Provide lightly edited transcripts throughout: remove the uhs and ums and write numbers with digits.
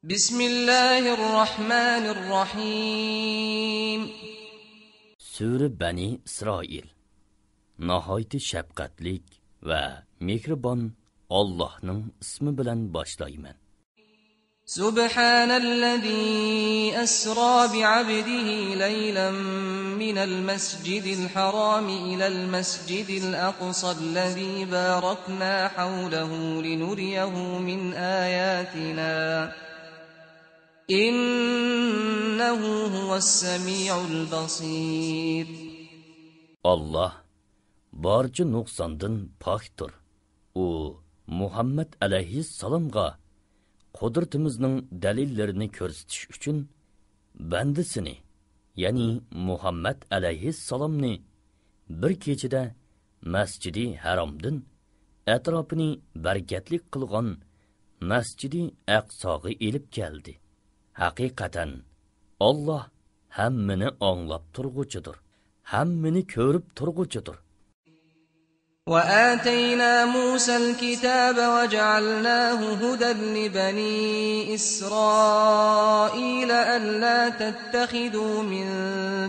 Bismillahirrahmanirrahim. Sure Bani İsrail. Nahayeti şefkatlik ve mehribon Allah'ның ismi bilan boshlayman. Subhanallazii asra bi'abdihi laylan minal masjidil haram ilal masjidil aqsa allazii barakna hawlahu linuriyahu min ayatina. İnnehu huves-semi'ul basir. Allah barcha nuqsondan pokdir. U Muhammad alayhissalomga qudratimizning dalillarini ko'rsatish uchun bandisini, ya'ni Muhammad alayhissalomni bir kechada Masjidi Haromdan atrofini barakatli qilgan Masjidi Aqsoga elib keldi. Haqiqatan Allah hammani anglab turg'uchidir, hammani ko'rib turg'uchidir. وآتينا موسى الكتاب وجعلناه هدى لبني إسرائيل ألا تتخذوا من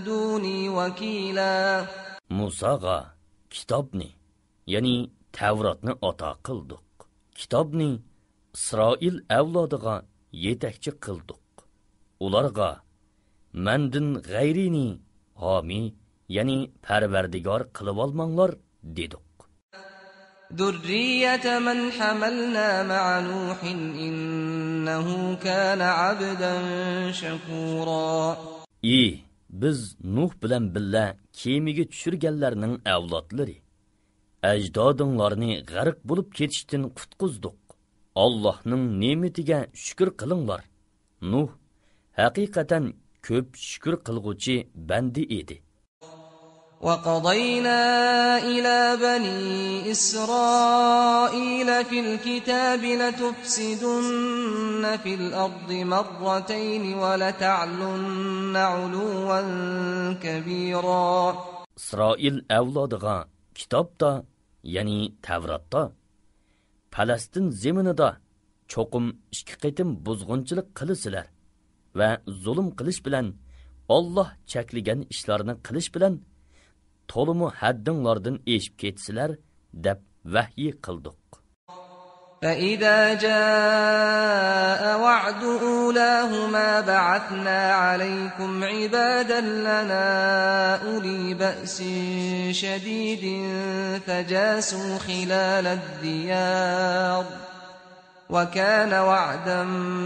دوني وكيلا. Musaga kitobni, ya'ni Tavratni ata qildik. Kitobni Isroil avlodiga yetakchi qildik. Ularga mendan g'ayrini homi, ya'ni parvardigor qilib olmanglar dedik. ذرية من حملنا مع نوح إنه كان عبدا شكورا. Biz Nuh bilan billa kemiga tushirganlarning avlodlari, ajdodinglarni g'arq bo'lib ketishdan qutqizdik. Allohning ne'matiga shukr qilinglar. Nuh haqiqatan ko'p shukr qilguvchi bandi edi. وقضينا إلى بني إسرائيل في الكتاب لتفسدن في الأرض مرتين ولتعلن علوا كبيرا. İsrail avlodiga kitobda, ya'ni Tavratda, Falastin zeminida cho'qim ikki qitim buzg'unchilik qilisizlar va zulm qilish bilan Alloh cheklagan ishlarni qilish bilan tolumu haddinglardan eshib ketsizlar deb vahiy qildik. فإذا جاء وعد أولاهما بعثنا عليكم عبادا لنا أولي بأس شديد فجاسوا خلال الديار وكان وعدا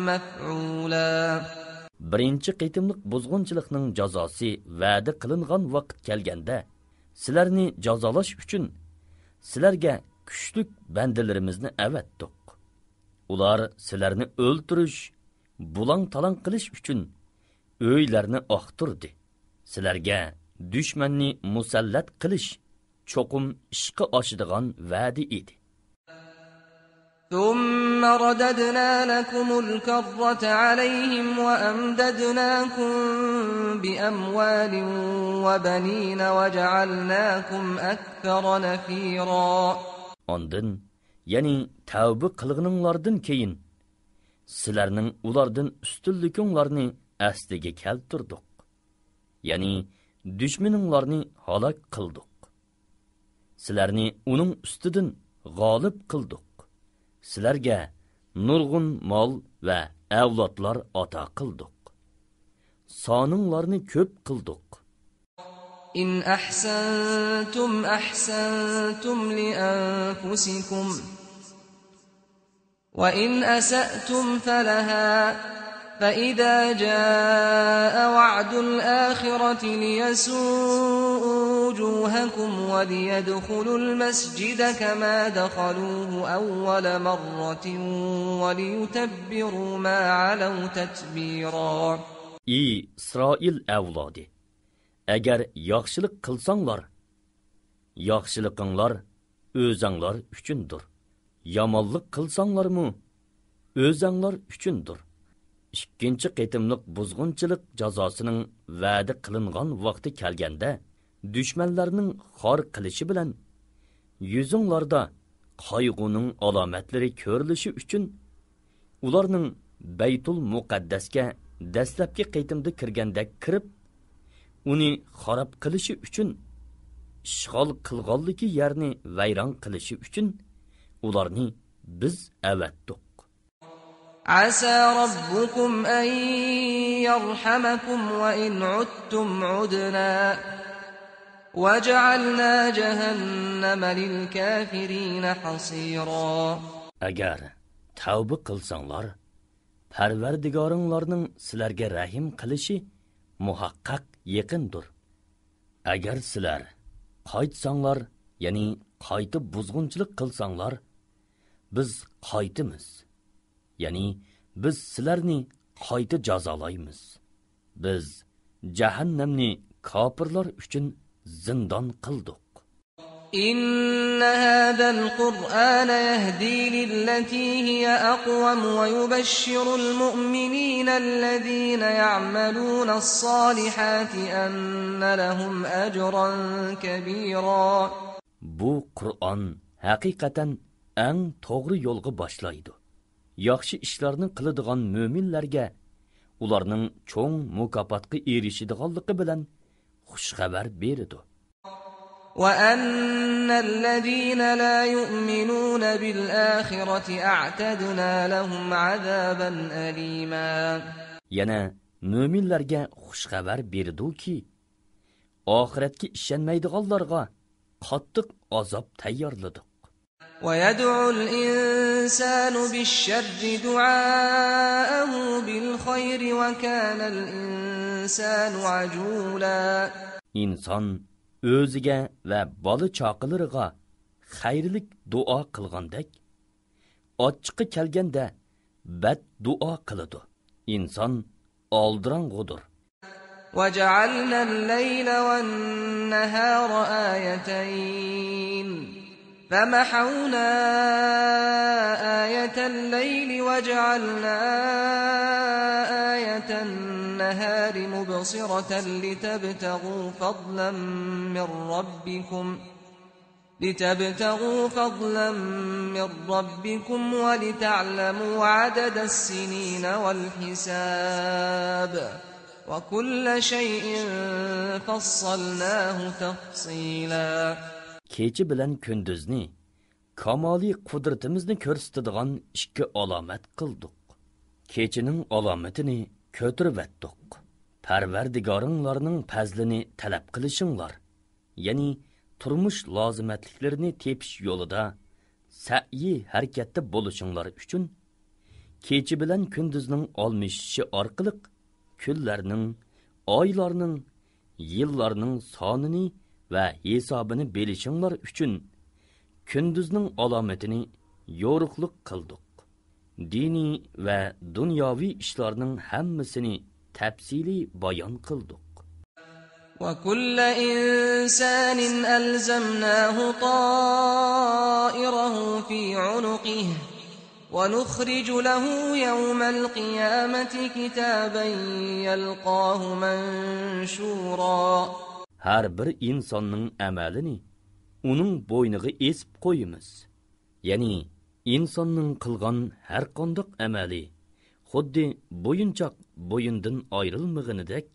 مفعولا. Birinchi qitimliq buzg'unchilikning jazosi va'da qilingan vaqt kelganda sizlarni jazolash uchun sizlarga kuchlik bandalarimizni avatdik. Ular sizlarni o'ltirish, bulang-talang qilish uchun o'ylarni oqtirdi. Sizlarga dushmanni musallat qilish cho'qim ishqa oshadigan va'da edi. ثم رددنا لكم الكرة عليهم وأمددناكم بأموال وبنين وجعلناكم أكثر نفيرا. Ondan, yani tavba qilganinglardan keyin sizlarning ulardan ustunlikinglarni asliga keltirdik. Yani dushmaninglarni halok qildik. Sizlarni uning ustidan g'olib qildik. Sizlarga nurg'un mol va avlodlar ata qildik. Soninglarni ko'p qildik. إن أحسنتم أحسنتم لأنفسكم وإن أسأتم فلها فإذا جاء وعد الآخرة ليسوءوا وجوهكم وليدخلوا المسجد كما دخلوه أول مرة وليتبروا ما علوا تتبيرا. İsrail avlodi, agar yaxshilik qilsanglar, yaxshilikinglar o'zinglar uchundir. Yomonlik qilsanglarmi, o'zinglar uchundir. Ikkinchi qitimliq buzg'unchilik jazosining va'da qilingan vaqti kelganda, dushmanlarning xor qilishi bilan yuzinglarda qayg'uning alomatlari ko'rilishi uchun ularning Baytul Muqaddasga dastlabki qaytimda kirganda kirib, uni xarob qilishi uchun, ishg'ol qilganligi yerni vayron qilishi uchun ularni biz avatdik. عسى ربكم أن يرحمكم وإن عدتم عدنا وجعلنا جهنم للكافرين حصيرا. Agar tavba qilsanglar, Parvardigoringlarning sizlarga rahim qilishi muhaqqaq yaqindir. Agar sizlar qaytsanglar, ya'ni qaytib buzg'unchilik qilsanglar, biz qaytimiz. Ya'ni biz sizlarni qayta jazolaymiz. Biz jahannamni kofirlar uchun zindon qildik. إن هذا القرآن يهدي للتي هي أقوم ويبشر المؤمنين الذين يعملون الصالحات أن لهم أجرا كبيرا. Bu Qur'on haqiqatan eng to'g'ri yo'lga boshlaydi. Yaxshi ishlarni qiladigan mu'minlarga ularning cho'ng mukofotga erishadiganligi bilan xush xabar beradi. وأن الذين لا يؤمنون بالآخرة أعتدنا لهم عذابا أليما. Yana mu'minlarga xush xabar berdi-ki, oxiratga ishonmaydiganlarga qattiq azob tayyorladik. ويدعو الإنسان بالشر دعاءه بالخير وكان الإنسان عجولا. İnsan o'ziga va bola chaqilariga xayrlik duo qilgandek, ochiqqa kelganda bad duo qiladi. İnsan oldirang'udir. وجعلنا الليل والنهار آيتين فمحونا آية الليل وجعلنا آية النهار مبصرة لتبتغوا فضلا من ربكم ولتعلموا عدد السنين والحساب وكل شيء فصلناه تفصيلا. Kechi bilan kunduzni kamoliy qudratimizni ko'rsatadigan ikki alomat qildik. Kechining alomatini ko'tirvatdik. Parvardigoringlarning fazlini talab qilishinglar, ya'ni turmush lozimatliklarini tepish yo'lida sa'i harakatda bo'lishinglar uchun kechi bilan kunduzning olmishishi orqali kunlarning, oylarning, yillarning sonini va hisobini bilishinglar uchun kunduzning alomatini yo'riqlik qildik. Diniy va dunyoviy ishlarning hammasini tafsiliy bayon qildik. وكل إنسان ألزمناه طائره في عنقه ونخرج له يوم القيامة كتابا يلقاه منشورا. Her bir insonning amalini uning bo'yniga esib qo'yamiz. Ya'ni insonning qilgan har qanday amali xuddi bo'yinchoq bo'yindan ayrilmaganidek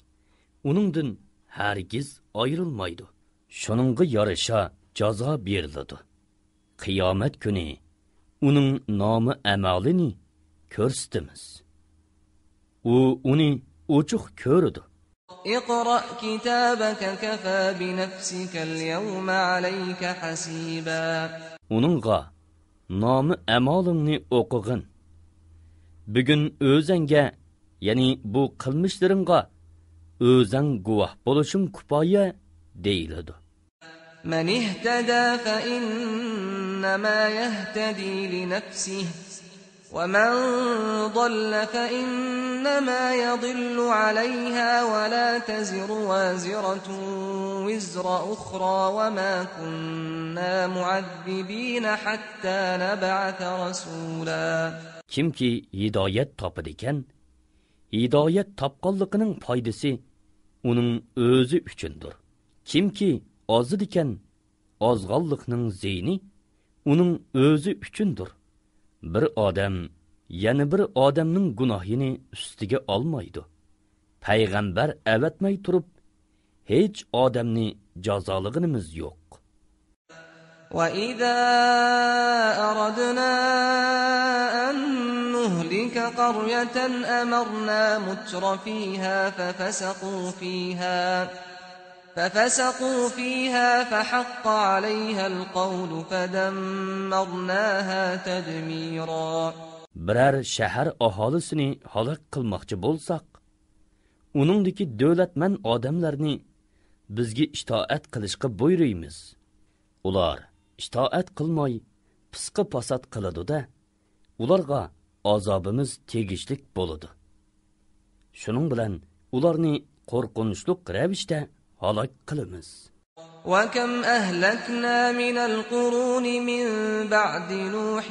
uningdan hargiz ayrilmaydi. Shuningga yarasha jazo beriladi. Qiyomat kuni uning nomi amalini ko'rsatamiz. U uni ochiq ko'radi. اقرأ كتابك كفى بنفسك اليوم عليك حسيبا. Uningga nomi amalingni o'qig'in. Bugun o'zingga, ya'ni bu qilmishlaringga o'zing guvoh bo'lishing kifoya deyiladi. من اهتدى فإنما يهتدي لنفسه ومن ضل فإنما يضل عليها ولا تزر وازرة وزر أخرى وما كنا معذبين حتى نبعث رسولا. Kimki hidoyat topadi ekan, hidoyat topganligining foydasi uning o'zi uchundir. Kimki ozid ekan, ozg'onlikning zeyni uning o'zi uchundir. Bir odam yana bir odamning gunohini ustiga olmaydi. Payg'ambar avatmay turib, hech odamni jazolaganimiz yo'q. وَإِذَا أَرَدْنَا أَن نُّهْلِكَ قَرْيَةً أَمَرْنَا مُتْرَ فِيهَا فَفَسَقُوا فِيهَا فَحَقَّ عَلَيْهَا الْقَوْلُ فَدَمَّرْنَاهَا تَدْمِيرًا. Birər şəhər aholisini halak qılmoqchi bo'lsak, uningdagi davlatman odamlarni bizga itoat qilishga buyuruymiz. Ular itoat qilmay pisqi pasat qiladi-da, ularga azobimiz tegishlik bo'ladi. Shuning bilan ularni qo'rqinchli ravishda halak qilamiz. وَكَمْ أَهْلَكْنَا مِنَ الْقُرُونِ مِنْ بَعْدِ نُوحٍ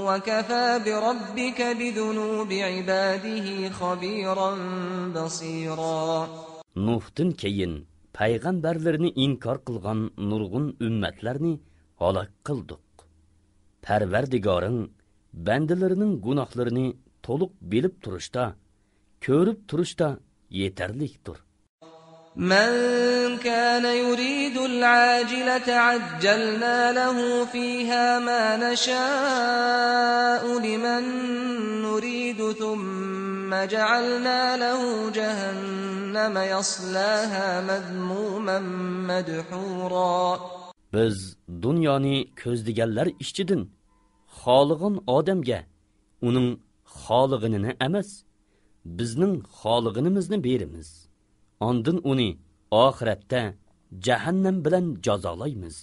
وَكَفَى بِرَبِّكَ بِذُنُوبِ عِبَادِهِ خَبِيرًا بَصِيرًا. Nuh'dan keyin payg'ambarlarni inkor qilgan nurg'un ummatlarni halak qildik. Parvardigoring bandalarining gunohlarini to'liq bilib turishda, ko'rib turishda yetarlikdir. مَنْ كَانَ يُرِيدُ الْعَاجِلَةَ عَجَّلْنَا لَهُ فِيهَا مَا نَشَاءُ لِمَنْ نُرِيدُ ثُمَّ جَعَلْنَا لَهُ جَهَنَّمَ يَصْلَاهَا مَذْمُومًا مَدْحُورًا. Biz dunyoni ko'zlaganlar ishchidan xoligan odamga uning xolig'ini emas, bizning xolig'imizni beramiz. Ondan uni oxiratda jahannam bilan jazolaymiz.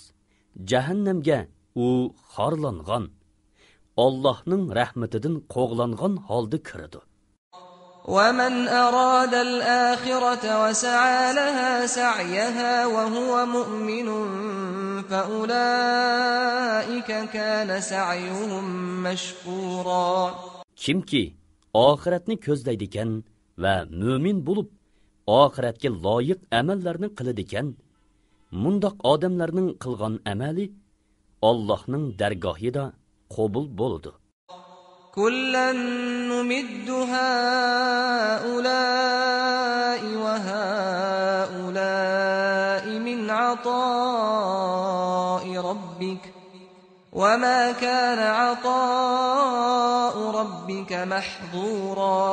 Jahannamga u xorlangan, Allohning rahmatidan qo'g'langan holda kiradi. وَمَنْ أَرَادَ الْآخِرَةَ وَسَعَى لَهَا سَعْيَهَا وَهُوَ مُؤْمِنٌ فَأُولَئِكَ كَانَ سَعْيُهُمْ مَشْكُورًا. Kimki oxiratni ko'zlaydigan va mu'min bo'lib oxiratga loyiq amallarni qiladigan, mundoq odamlarning qilgan amali Allohning dargohida qabul bo'ladi. كُلًّا نُّمِدُّ هَٰؤُلَاءِ وَهَٰؤُلَاءِ مِنْ عَطَاءِ رَبِّكَ وَمَا كَانَ عَطَاءُ رَبِّكَ مَحْظُورًا.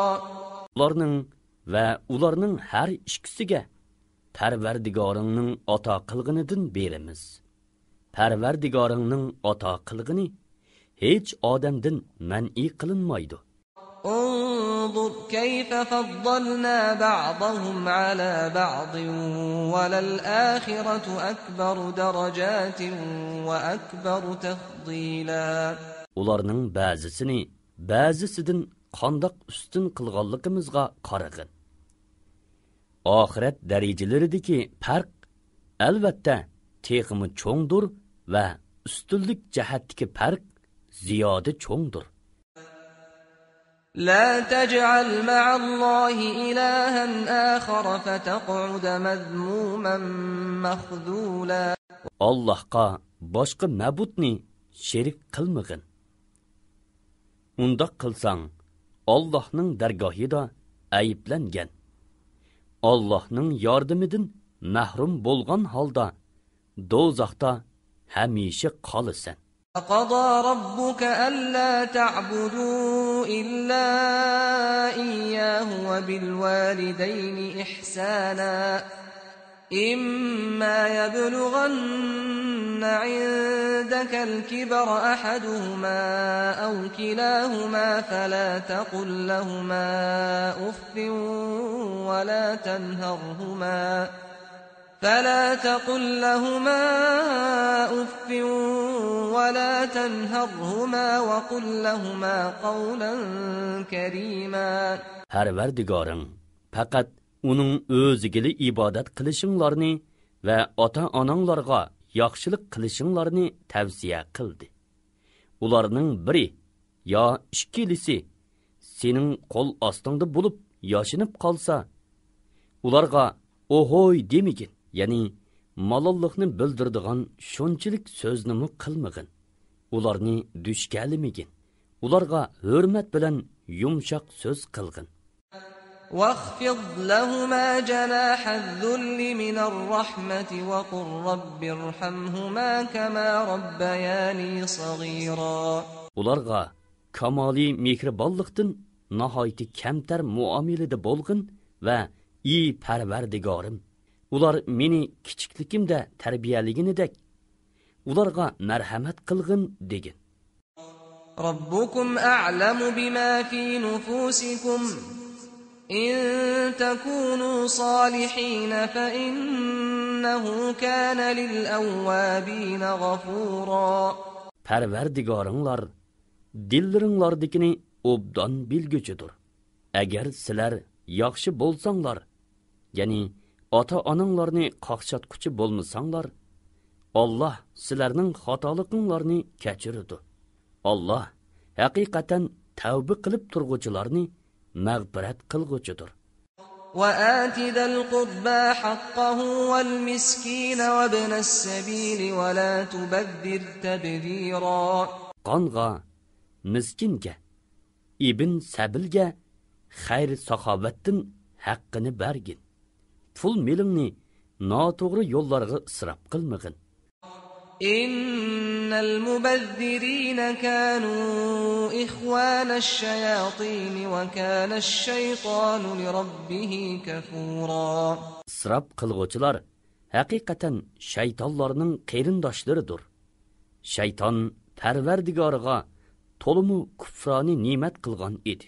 Ularning har ikkisiga Parvardigoringning ato qilganidan beramiz. Parvardigoringning ato qilgani hech odamdan man'i qilinmaydi. انظر كيف فضلنا بعضهم على بعض وللآخرة أكبر درجات وأكبر تفضيلا. Ularning ba'zisini ba'zisidan qandoq ustun qilganligimizga qarag'in. Oxirat darajalaridagi farq albatta texmi cho'ngdir va ustunlik jihatdagi farq ziyoda cho'ngdir. لا تجعل مع الله إلها آخر فتقعد مذموما مخذولا. Allohga boshqa ma'budni sherik qilmag'in. Undaq qilsang, Allohning dargohida ayiblangan, Allohning yordamidan mahrum bo'lgan holda do'zaxda hamisha qolasan. وَقَضَى رَبُّكَ أَلَّا تَعْبُدُوا إِلَّا إِيَّاهُ وَبِالْوَالِدَيْنِ إِحْسَانًا إِمَّا يَبْلُغَنَّ عِندَكَ الْكِبَرَ أَحَدُهُمَا أَوْ كِلَاهُمَا فَلَا تَقُل لَّهُمَا أُفٍّ ولا تنهرهما وقل لهما قولا كريما. Parvardigoring faqat uning o'ziga ibodat qilishinglarni va ota-onanglarga yaxshilik qilishinglarni tavsiya qildi. Ularning biri yo ikkilisi sening qo'l ostingda bo'lib yashinib qolsa, ularga ohoy demigin, ya'ni malollikni bildiradigan shunchalik so'zni qilmagin. Ularni dushkalimigin. ularga hurmat bilan yumshoq so'z qilgin. واخفض لهما جناح الذل من الرحمة وقل رب ارحمهما كما ربياني صغيرا. Ularga kamali mehribonlikdan nihoyatda kamtar muomalada bo'lgin va ey Parvardigorim, ular meni kichikligimda tarbiyaligidek ularga marhamat qilgin degin. Robbukum a'lamu bima fi nufusikum in takunu salihin fa innahu kana lil awwabin ghafura. Parvardigoringlar dillaringlardikini obdan bilguchidir. Agar sizlar yaxshi bo'lsanglar, ya'ni ota-onanglarni qaqshatquchi bo'lmasanglar, Allah sizlarning xatoliginglarni kechiradi. Allah haqiqatan tavba qilib turg'uvchilarni mag'firat qilg'uchidir. وآت ذا القربى حقه والمسكين وابن السبيل ولا تبذر تبذيرا. Qonga, miskinga, ibn sabilga xayr saxovatdan haqqini bergin. Pul melingni noto'g'ri yo'llarga isrof qilmagin. Innal mubazzirina kanu ikhwanash shayatin wa kana ash-shaytanu li rabbih kafura. Isrof qilg'uvchilar haqiqatan shaytonlarning qarindoshlaridir. Shayton Parvardigoriga to'limu kufroni ne'mat qilgan edi.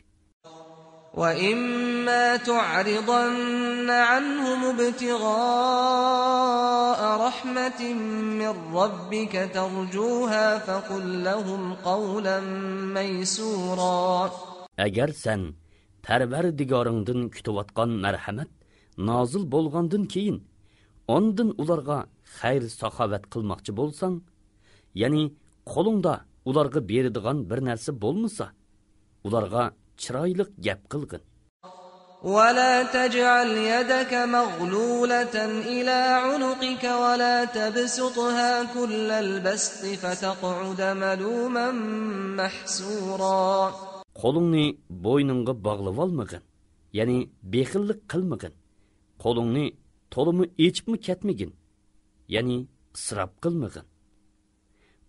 وَإِمَّا تُعْرِضَنَّ عَنْهُمُ ابْتِغَاءَ رَحْمَةٍ مِّن رَّبِّكَ تَرْجُوهَا فَقُل لَّهُمْ قَوْلًا مَّيْسُورًا. Agar sen Parvardigoringdan kutayotgan marhamat nozil bo'lgandan keyin ondan ularga xayr saxovat qilmoqchi bo'lsang, ya'ni qo'lingda ularga beradigan bir narsa bo'lmasa, ularga chiroylik gap qilgin. ولا تجعل يدك مغلولة إلى عنقك ولا تبسطها كل البسط فتقعد ملوما محسورا. Qo'lingni bo'yningga bog'lab olmagin, ya'ni bexillik qilmagin. Qo'lingni to'limi echibmi ketmagin, ya'ni isrof qilmagin.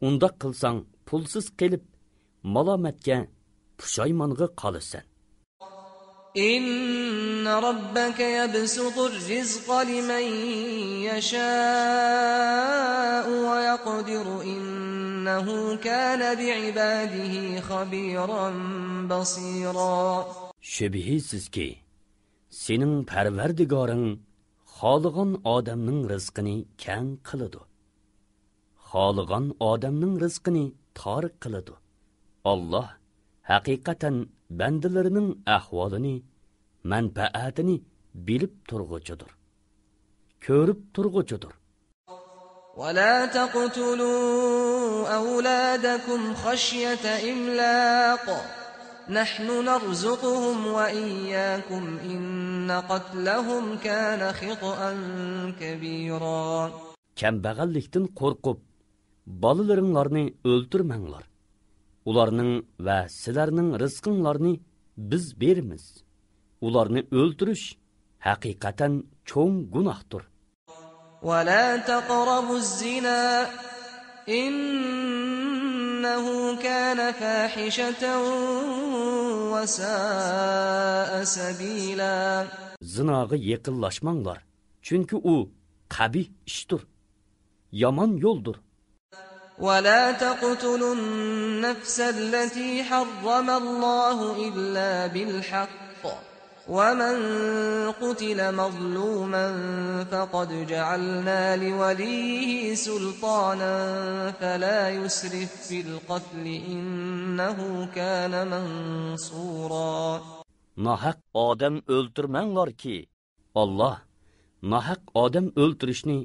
Unda qilsang pulsiz qilib malomatga pushaymonga qolasan. Inna robbaka yabsutur rizqa liman yasha'u wa yaqdiru innahu kana bi'ibadihi khabiran basira. Shubhisizki, sening Parvardigoring xohlagan odamning rizqini keng qiladi. Xohlagan odamning rizqini tor qiladi. Allah haqiqatan bandalarining ahvolini, manfaatini bilib turg'uchidir, ko'rib turg'uchidir. ولا تقتلوا أولادكم خشية إملاق نحن نرزقهم وإياكم إن قتلهم كان خطأ كبيرا. Kambag'allikdan qo'rqib, bolalaringlarni o'ltirmanglar. Ularning va sizlarning rizqinglarni biz beramiz. Ularni o'ltirish haqiqatan cho'ng gunohdir. Va la taqrabuz zina innahu kana fahishatan va sa'a sabila. Zinoga yaqinlashmanglar, chunki u qabih ishdir, yomon yo'ldir. ولا تقتلوا النفس التي حرم الله إلا بالحق ومن قتل مظلوما فقد جعلنا لوليه سلطانا فلا يسرف في القتل إنه كان منصورا. Nahaq odam o'ltirmanglar ki Allah nahaq odam o'ltirishni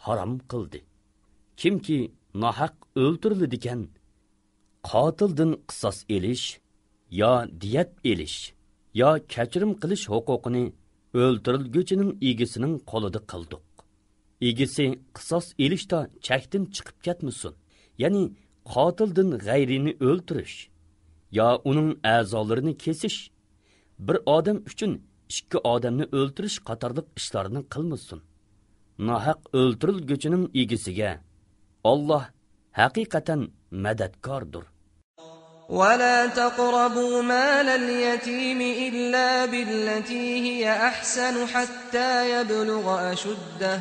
harom qildi. Kimki nahaq o'ltiriladigan qotildan qisos elish yo diyat elish yo kechirim qilish huquqini o'ltirilguchining egisining qo'lida qildik. Egisi qisos elishda chakdan chiqib ketmasin, ya'ni qotildan g'ayrini o'ltirish yo uning a'zolarini kesish, bir odam uchun ikki odamni o'ltirish qatorliq ishlarni qilmasin. Nahaq o'ltirilguchining egisiga Alloh haqiqatan madadkordir. ولا تقربوا مال اليتيم إلا بالتي هي أحسن حتى يبلغ أشده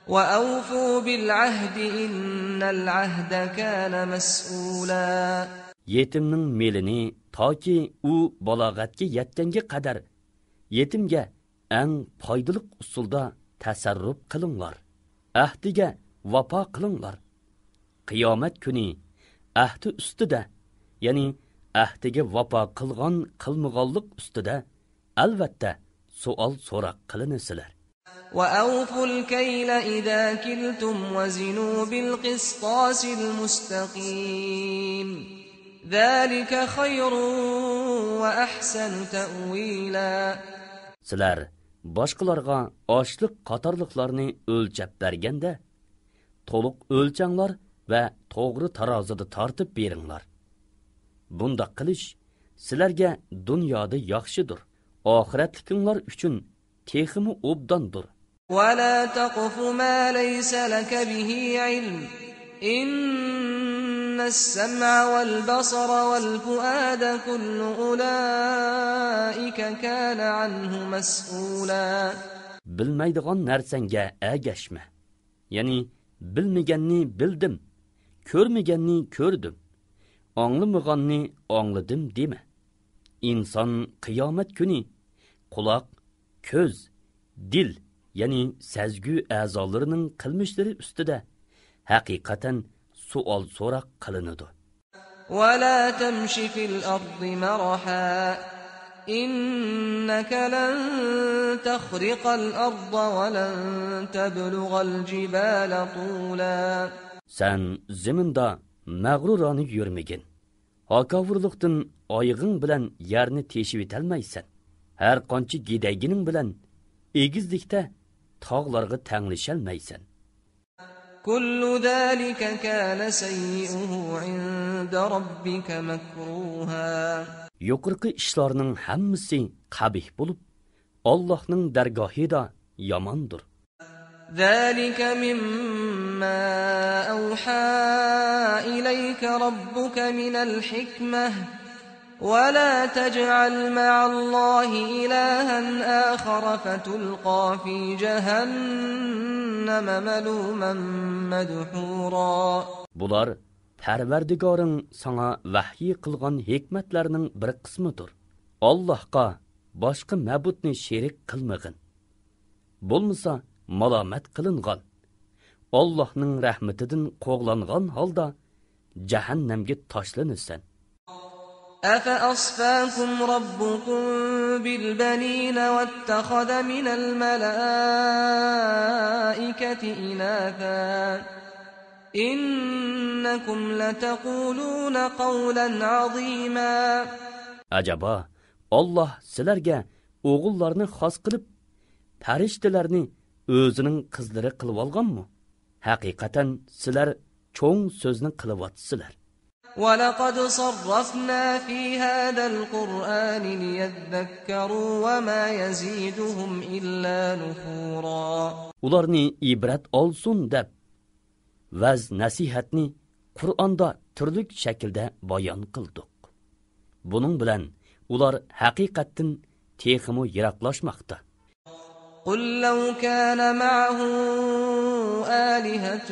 وأوفوا بالعهد إن العهد كان مسؤولا. Yetimning melini toki u balog'atga yetganga qadar yetimga eng foydali usulda tasarruf qilinglar. Ahdiga vafo qilinglar. Qiyomat kuni ahdi ustida, ya'ni ahdiga vafo qilgan qilmaganlik ustida albatta savol so'roq qilinasizlar. وأوفوا الكيل إذا كلتم وزنوا بالقسطاس المستقيم ذلك خير وأحسن تأويلا. Sizlar boshqalarga oshliq qatorliqlarni o'lchab berganda to'liq o'lchanglar va to'g'ri tarozida tortib beringlar. Bunda qilish sizlarga dunyoda yaxshidir, oxiratlikinglar uchun teximi obdandir. ولا تقف ما ليس لك به علم إن السمع والبصر والفؤاد كل أولئك كان عنه مسؤولا. Bilmaydigan narsanga agashma. Ya'ni bilmaganni bildim, ko'rmaganni ko'rdim, anglamaganni angladim dema. İnson qiyomat kuni quloq, ko'z, dil, ya'ni sezgu a'zolarining qilmishlari ustida haqiqatan savol so'roq qilinadi. ولا تمش في الأرض مرحا إنك لن تخرق الأرض ولن تبلغ الجبال طولا. Sen ziminda mag'rurona yurmagin. Hakavurlikdan oyig'ing bilan yerni teshib etolmaysan. Har qancha gidaygining bilan egizlikda tog'larga tanglisholmaysan. كل ذلك كان سيئه عند ربك مكروها. Yuqorqi ishlarning hammasi qabih bo'lib, Allohning dargohida yomondir. ذلك مما أوحى إليك ربك من الحكمة ولا تجعل مع الله إلها آخر فتلقى في جهنم ملوما مدحورا. Bular Parvardigoring sana vahiy qilgan hikmatlarning bir qismidir. Allohga boshqa ma'budni sherik qilmagin. Bo'lmasa malomat qilingan, Allohning rahmatidan qo'g'langan holda jahannamga tashlanasan. أفأصفاكم ربكم بالبنين واتخذ من الملائكة إناثا إنكم لتقولون قولا عظيما. Acaba Allah sizlarga o'g'illarni xos qilib, farishtalarni o'zining qizlari qilib olganmi? Haqiqatan sizlar cho'ng so'zni qilyapsizlar. وَلَقَدْ صَرَّفْنَا فِي هَذَا الْقُرْآنِ لِيَذَّكَّرُوا وَمَا يَزِيدُهُمْ إِلَّا نُفُورًا. Ularni ibrat olsun deb vaz nasihatni Qur'onda turli shaklda bayon qildik. Buning bilan ular haqiqatdan texmi yiroqlashmoqda. قُل لَّوْ كَانَ مَعَهُ آلِهَةٌ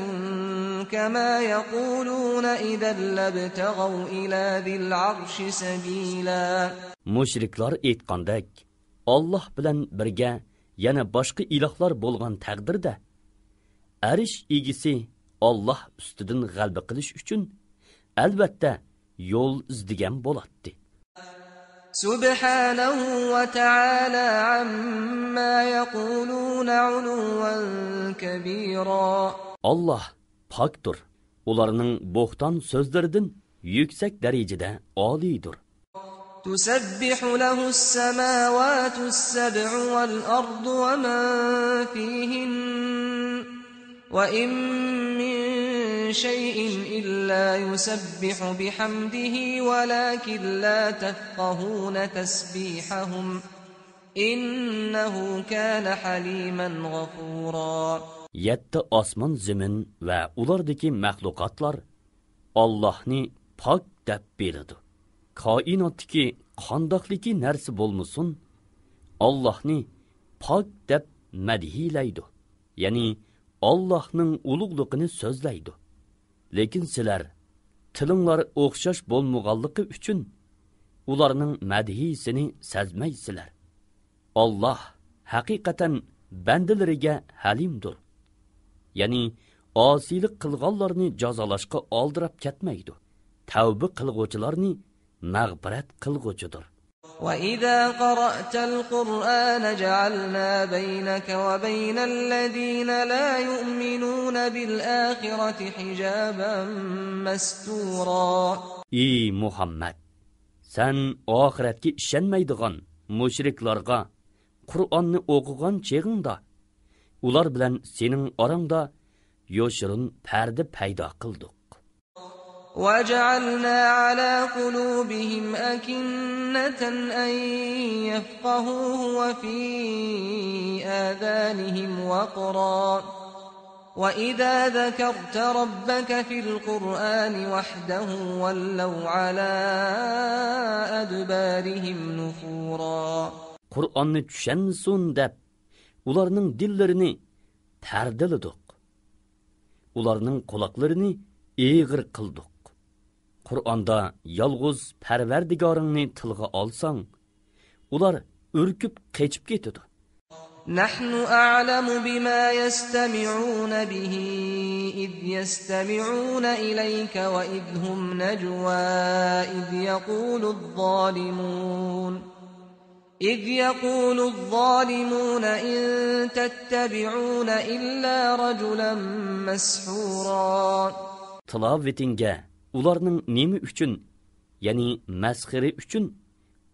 كَمَا يَقُولُونَ إِذًا لَّابْتَغَوْا إِلَى ذِي الْعَرْشِ سَبِيلًا. Mushriklar aytgandek, Alloh bilan birga yana boshqa ilohlar bo'lgan taqdirda arish egisi Alloh ustidan g'alaba qilish uchun albatta yo'l izdigan bo'ladi. سبحانه وتعالى عما يقولون علوا كبيرا. Allah pakdır. Ularning bo'xton so'zlaridan yuksak darajada oliydir. تسبح له السماوات السبع والأرض ومن فيهن وَإِن مِّن شَيْءٍ إِلَّا يُسَبِّحُ بِحَمْدِهِ وَلَكِن لَّا تَفْقَهُونَ تَسْبِيحَهُمْ إِنَّهُ كَانَ حَلِيمًا غَفُورًا. Yetti osmon zimin va ulardagi mahluqotlar Allohni pok deb biladi. Koinotdagi qandoqligi narsa bo'lmasin, Allohni pok deb madhiylaydi. Ya'ni Allohning ulug'ligini so'zlaydi. Lekin sizlar tilinglar o'xshash bo'lmaganligi uchun ularning madhiyisini sezmaysizlar. Alloh haqiqatan bandalariga halimdir. Ya'ni osiylik qilganlarni jazolashga oldirab ketmaydi. Tavba qilguvchilarni mag'firat qilguvchidir. وَإِذَا قَرَأْتَ الْقُرْآنَ جَعَلْنَا بَيْنَكَ وَبَيْنَ الَّذِينَ لَا يُؤْمِنُونَ بِالْآخِرَةِ حِجَابًا مَسْتُورًا. Ey Muhammad, sen oxiratga ishonmaydigan mushriklarga Qur'onni o'qigan cheg'ingda ular bilan sening orangda yoshirin parda paydo qildik. وَجَعَلْنَا عَلَى قُلُوبِهِمْ أَكِنَّةً أَن يَفْقَهُوهُ وَفِي آذَانِهِمْ وَقْرًا وَإِذَا ذَكَرْتَ رَبَّكَ فِي الْقُرْآنِ وَحْدَهُ وَلَّوْا عَلَى أَدْبَارِهِمْ نُفُورًا. Qur'onni tushunsin deb ularning dillarini pardaladik. Ularning quloqlarini eg'ir qildik. Qur'onda yolg'iz Parvardigoringni tilga olsang, ular urkib qechib ketadi. نحن أعلم بما يستمعون به إذ يستمعون إليك وإذ هم نجوى إذ يقول الظالمون إن تتبعون إلا رجلا مسحورا. Tilovatingga ularning nima uchun, ya'ni masxiri uchun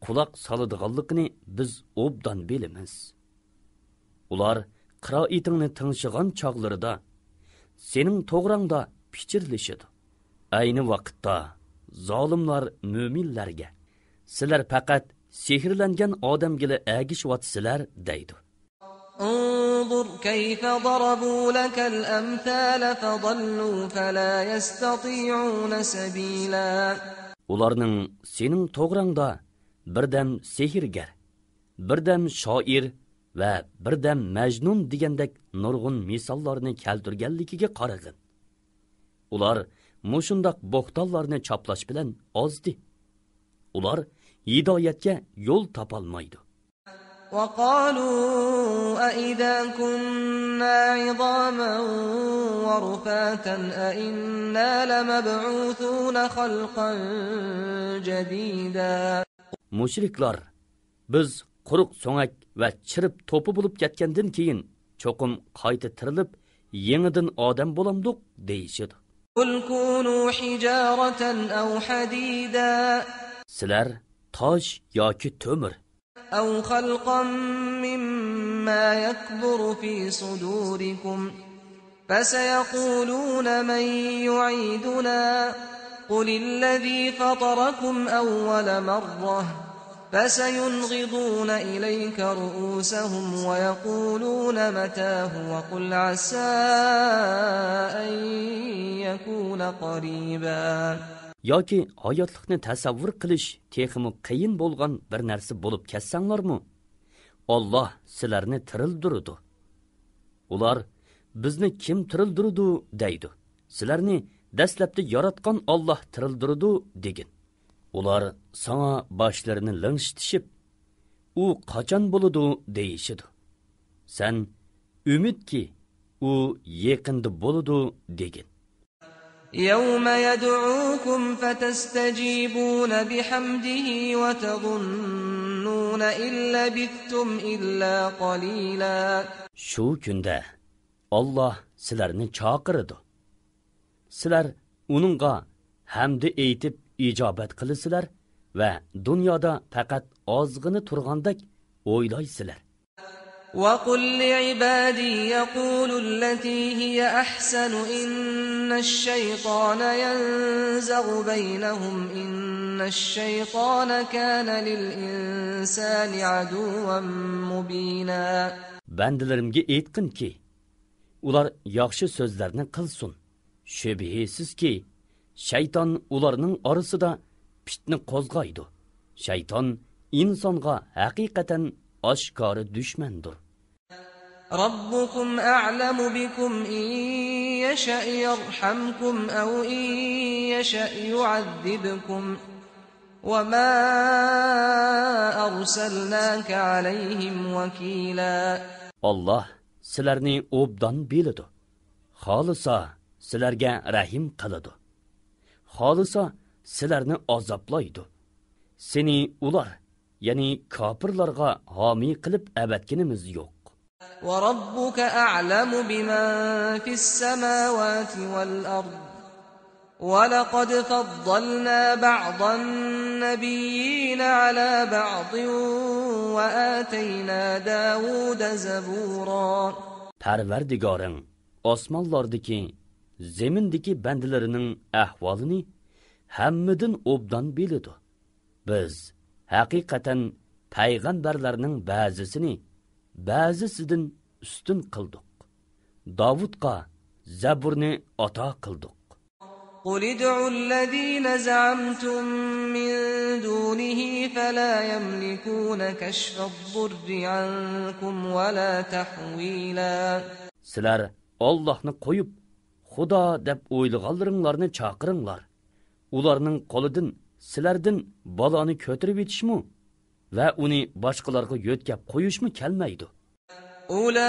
quloq soladiganligini biz obdan bilamiz. Ular qiroatingni ting'igan chog'larida sening to'g'rangda pichirlashadi. Ayni vaqtda zolimlar mo'minlarga sizlar faqat sehrlangan odamga agishyapsizlar deydi. انظر كيف ضربوا لك الأمثال فضلوا فلا يستطيعون سبيلا. Ularning sening to'g'rangda birdam sehrgar, birdam shoir va birdam majnun degandek nurg'un misollarni keltirganligiga qarag'in. Ular mushundaq bo'xtonlarni choplash bilan ozdi. Ular hidoyatga yo'l topolmaydi. وقالوا أئذا كنا عظاما ورفاتا أئنا لمبعوثون خلقا جديدا. Mushriklar, biz quruq so'ngak va chirib to'pi bo'lib ketgandan keyin cho'qim qayta tirilib, yangidan odam bo'lamdik deyishadi. قل كونوا حجارة أو حديدا. Sizlar tosh yoki to'mir أو خلقا مما يكبر في صدوركم فسيقولون من يعيدنا قل الذي فطركم أول مرة فسينغضون إليك رؤوسهم ويقولون متاه وقل عسى أن يكون قريبا. yoki hayotlikni tasavvur qilish texmi qiyin bo'lgan bir narsa bo'lib ketsanglarmi, Alloh sizlarni tirildirdi. Ular bizni kim tirildirdi deydi. Sizlarni dastlabda yaratgan Alloh tirildirdi degin. Ular sana boshlarini lingshitishib, u qachon bo'ladi deyishidi. Sen umidki u yaqinda bo'ladi degin. يوم يدعوكم فتستجيبون بحمده وتظنون إن لبثتم إلا قليلا. Shu kunda Alloh sizlarni chaqiradi. Sizlar uningga hamd aytib ijobat qilasizlar va dunyoda faqat ozg'ini turgandek o'ylaysizlar. وَقُلْ لِعِبَادِي يَقُولُوا الَّتِي هِيَ أَحْسَنُ إِنَّ الشَّيْطَانَ يَنزَغُ بَيْنَهُمْ إِنَّ الشَّيْطَانَ كَانَ لِلْإِنسَانِ عَدُوًّا مُبِينًا. Bendilerimge aytqin ki, ular yaxşı sözlerini qilsin. Şübhisiz ki, şeytan ularning orasida fitna qo'zg'aydi. Şeytan insonga haqiqatan oshkora dushmandir. رَبُّكُمْ أَعْلَمُ بِكُمْ إِنْ يَشَأْ يَرْحَمْكُمْ أَوْ إِنْ يَشَأْ يُعَذِّبْكُمْ وَمَا أَرْسَلْنَاكَ عَلَيْهِمْ وَكِيلًا. Allah sizlarni obdan biladi. Xohlasa sizlarga rahim qiladi. Xohlasa sizlarni azoblaydi. Seni ular, ya'ni kofirlarga homiy qilib abatganimiz yo'q. وَرَبُّكَ أَعْلَمُ بِمَنْ فِي السَّمَاوَاتِ وَالْأَرْضِ وَلَقَدْ فَضَّلْنَا بَعْضَ النَّبِيِّينَ عَلَى بَعْضٍ وَآتَيْنَا دَاوُودَ زَبُورًا. Parvardigoring osmonlardagi, zemindagi bandalarining ahvolini hammadan obdan biladi. Biz haqiqatan payg'ambarlarning ba'zisini ba'zisidan ustun qildik. Davudga Zaburni ato qildik. قُلِ ادْعُوا الَّذِينَ زَعَمْتُمْ مِنْ دُونِهِ فَلَا يَمْلِكُونَ كَشْفَ الضُّرِّ عَنْكُمْ وَلَا تَحْوِيلًا. Sizlar Allah'ni qo'yib, Xudo deb o'ylaganlaringlarni chaqiringlar. Ularning qo'lidan sizlardan baloni ko'tarib etishmi va uni boshqalarga yo'tkab qo'yishmi kelmaydi. أُولَئِكَ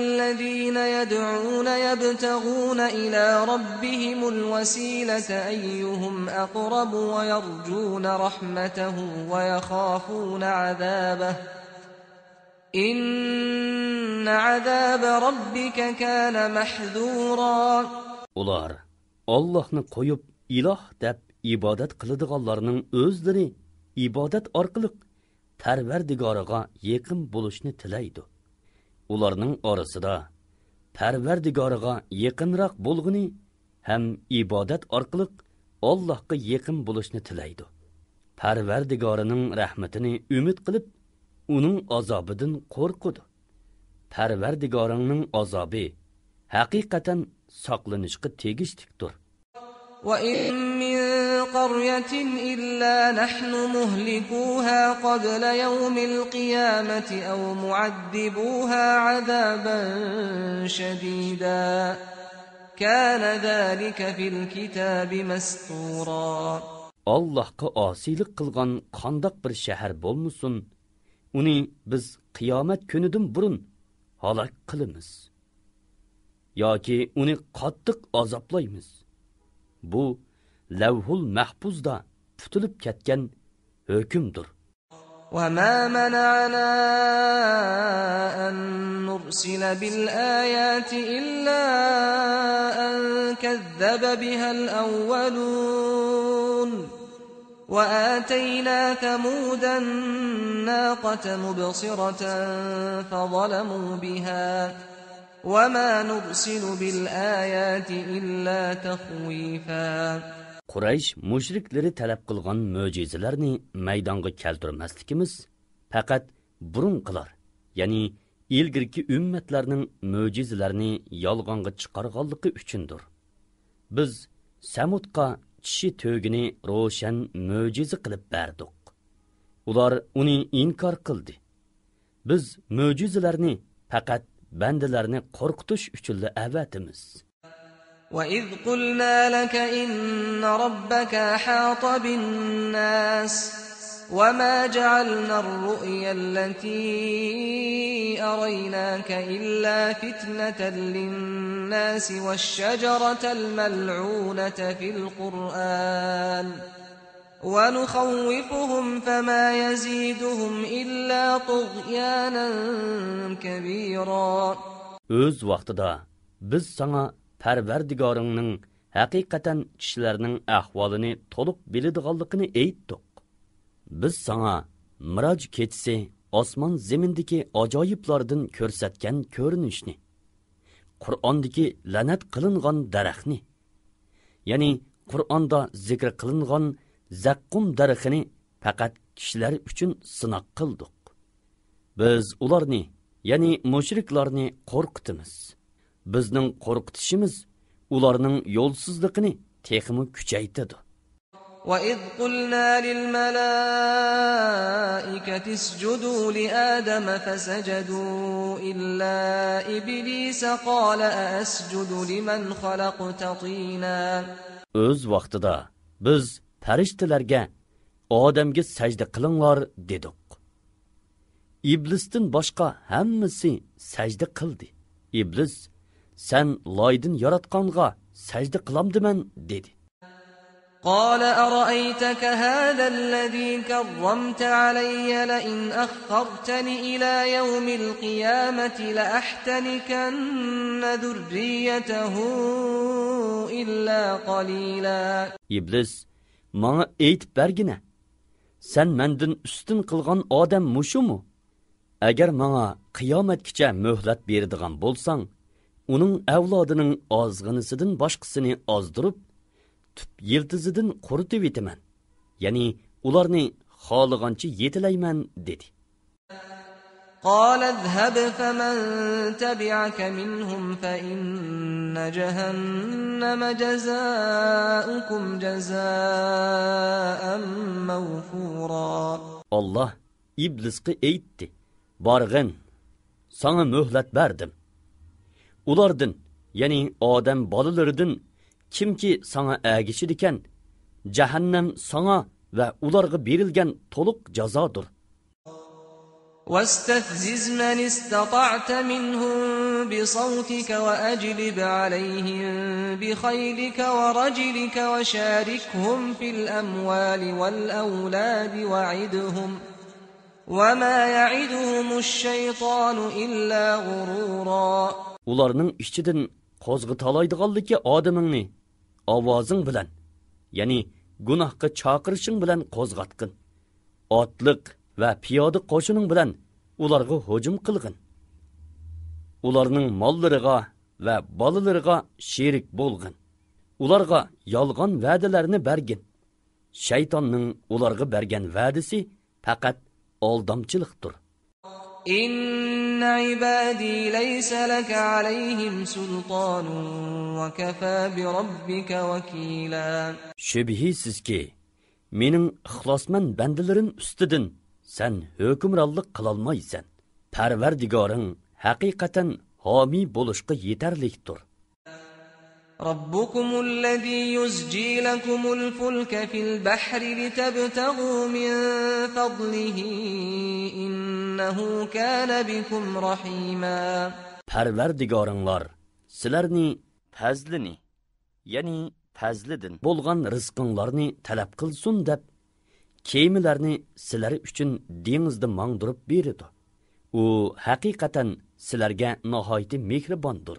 الَّذِينَ يَدْعُونَ يَبْتَغُونَ إِلَى رَبِّهِمُ الْوَسِيلَةَ أَيُّهُمْ أَقْرَبُ وَيَرْجُونَ رَحْمَتَهُ وَيَخَافُونَ عَذَابَهُ إِنَّ عَذَابَ رَبِّكَ كَانَ مَحْذُورًا. Ular Allah'ni qo'yib iloh deb ibodat qiladiganlarning o'zlari ibodat orqali Parvardigoriga yaqin bo'lishni tilaydi. Ularning orasida Parvardigoriga yaqinroq bo'lg'ini ham ibodat orqali Allohga yaqin bo'lishni tilaydi. Parvardigorining rahmatini umid qilib, uning azobidan qo'rqadi. Parvardigoringning azobi haqiqatan saqlanishga tegishlikdir. وَإِنْ مِنْ قَرْيَةٍ إِلَّا نَحْنُ مُهْلِكُوهَا قَبْلَ يَوْمِ الْقِيَامَةِ أَوْ مُعَذِّبُوهَا عَذَابًا شَدِيدًا كَانَ ذَلِكَ فِي الْكِتَابِ مَسْطُورًا. Allah'qa asilik qilgan qandaq bir shahar bo'lmasin, uni biz qiyomat kunidan burun halok qilamiz yoki uni qattiq azoblaymiz. Bu Lavhul Mahfuzda tutilib ketgan hukmdir. وَمَا مَنَعَنَا أَن نُرْسِلَ بِالْآيَاتِ إِلَّا أَن كَذَّبَ بِهَا الْأَوَّلُونَ وَآتَيْنَا ثَمُودَ النَّاقَةَ مُبْصِرَةً فَظَلَمُوا بِهَا وَمَا نُرْسِلُ بِالْآيَاتِ إِلَّا تَخْوِيفًا. Quraysh mushrikleri talab qilgan mo'jizalarni maydonga keltirmasligimiz faqat burun qilar, ya'ni ilgirki ummatlarning mo'jizalarini yolg'onga chiqarganligi uchundir. Biz Samudga kishi to'gini ro'shan mo'jiza qilib berdik. Ular uni inkor qildi. Biz mo'jizalarni faqat bandalarni qo'rqitish uchun avatimiz. وَإِذْ قُلْنَا لَكَ إِنَّ رَبَّكَ أَحَاطَ بِالنَّاسِ وَمَا جَعَلْنَا الرُّؤْيَا الَّتِي أَرَيْنَاكَ إِلَّا فِتْنَةً لِلنَّاسِ وَالشَّجَرَةَ الْمَلْعُونَةَ فِي الْقُرْآنِ وَنُخَوِّفُهُمْ فَمَا يَزِيدُهُمْ إِلَّا طُغْيَانًا كَبِيرًا. Öz vaqtida biz sana Parvardigoringning haqiqatan kishilarning ahvolini to'liq biladiganligini aytdik. Biz sana Miroj kechasi osmon zemindagi ajoyiblardan ko'rsatgan ko'rinishni, Qur'ondagi la'nat qilingan daraxtni, ya'ni Qur'onda zikr qilingan zaqqum daraxtini faqat kishilar uchun sinoq qildik. Biz ularni, ya'ni mushriklarni qo'rqitamiz. Bizning qo'rqitishimiz ularning yo'lsizligini texmi kuchaytirdi. وَإِذْ قُلْنَا لِلْمَلَائِكَةِ اسْجُدُوا لِآدَمَ فَسَجَدُوا إِلَّا إِبْلِيسَ قَالَ أَأَسْجُدُ لِمَنْ خَلَقْتَ طِينًا. Öz vaqtida biz farishtalarga Odamga sajda qilinglar dedik. İblisdan boshqa hammasi sajda qildi. İblis, sen loydin yaratqanga sajda qilamdiman dedi. قال أرأيتك هذا الذي كرمت علي لئن أخرتني إلى يوم القيامة لأحتنكن ذريته إلا قليلا. İblis, bana eytip bergine. Sen mendin üstün kılgan adam muşu mu? Eğer bana kıyametkiçe mühlet berdigan bolsan, onun evladının azgınısıdın başkasını azdırıp, tüp yıldızıdın kurutup etimen. Yani ularını halıgançı yetilayman dedi. قال اذهب فمن تبعك منهم فإن جهنم جزاؤكم جزاء موفورا. Allah İblis'e eğitti. Bargın, sana mühlet verdim. Ulardın, yani Adem balılarıdın, kim ki sana əgişir iken, cehennem sana ve ularga berilgen toluk cazadır. واستفزز من استطعت منهم بصوتك وأجلب عليهم بخيلك ورجلك وشاركهم في الأموال والأولاد وعدهم وما يعدهم الشيطان إلا غرورا. Ularının işçidin qozgıtalaydıqallıki adamını avazın bilen, yani günahqa çaqırışın bilen qozgatqın. Atlık ve piyoda qo'shining bilan ularga hujum qilgin. Ularning mollariga va bolalariga sherik bo'lgin. Ularga yolg'on va'dalarni bergin. Shaytonning ularga bergan va'dasi faqat aldamchilikdir. İnne ibadi leysa laka alayhim sultanun ve kafa bi rabbika vakila. Şübihisiz ki, mening ixlosman bandalarim ustidan sen hükümranlık kılalmaysan. Perverdigarın hakikaten hami buluşqa yeterliktir. Rabbukumul-lezî yuzjî lekumul-fulke fil-bahri litebtagû min fadlihi innehu kâne bikum rahîmâ. Perverdigarınlar, sizlerni fazlini, yani fazlidin bolgan rızkınlarni talep kılsun dep, kemilarni sizlar uchun dengizda mangdirib berdi. U haqiqatan sizlarga nihoyat mehribondir.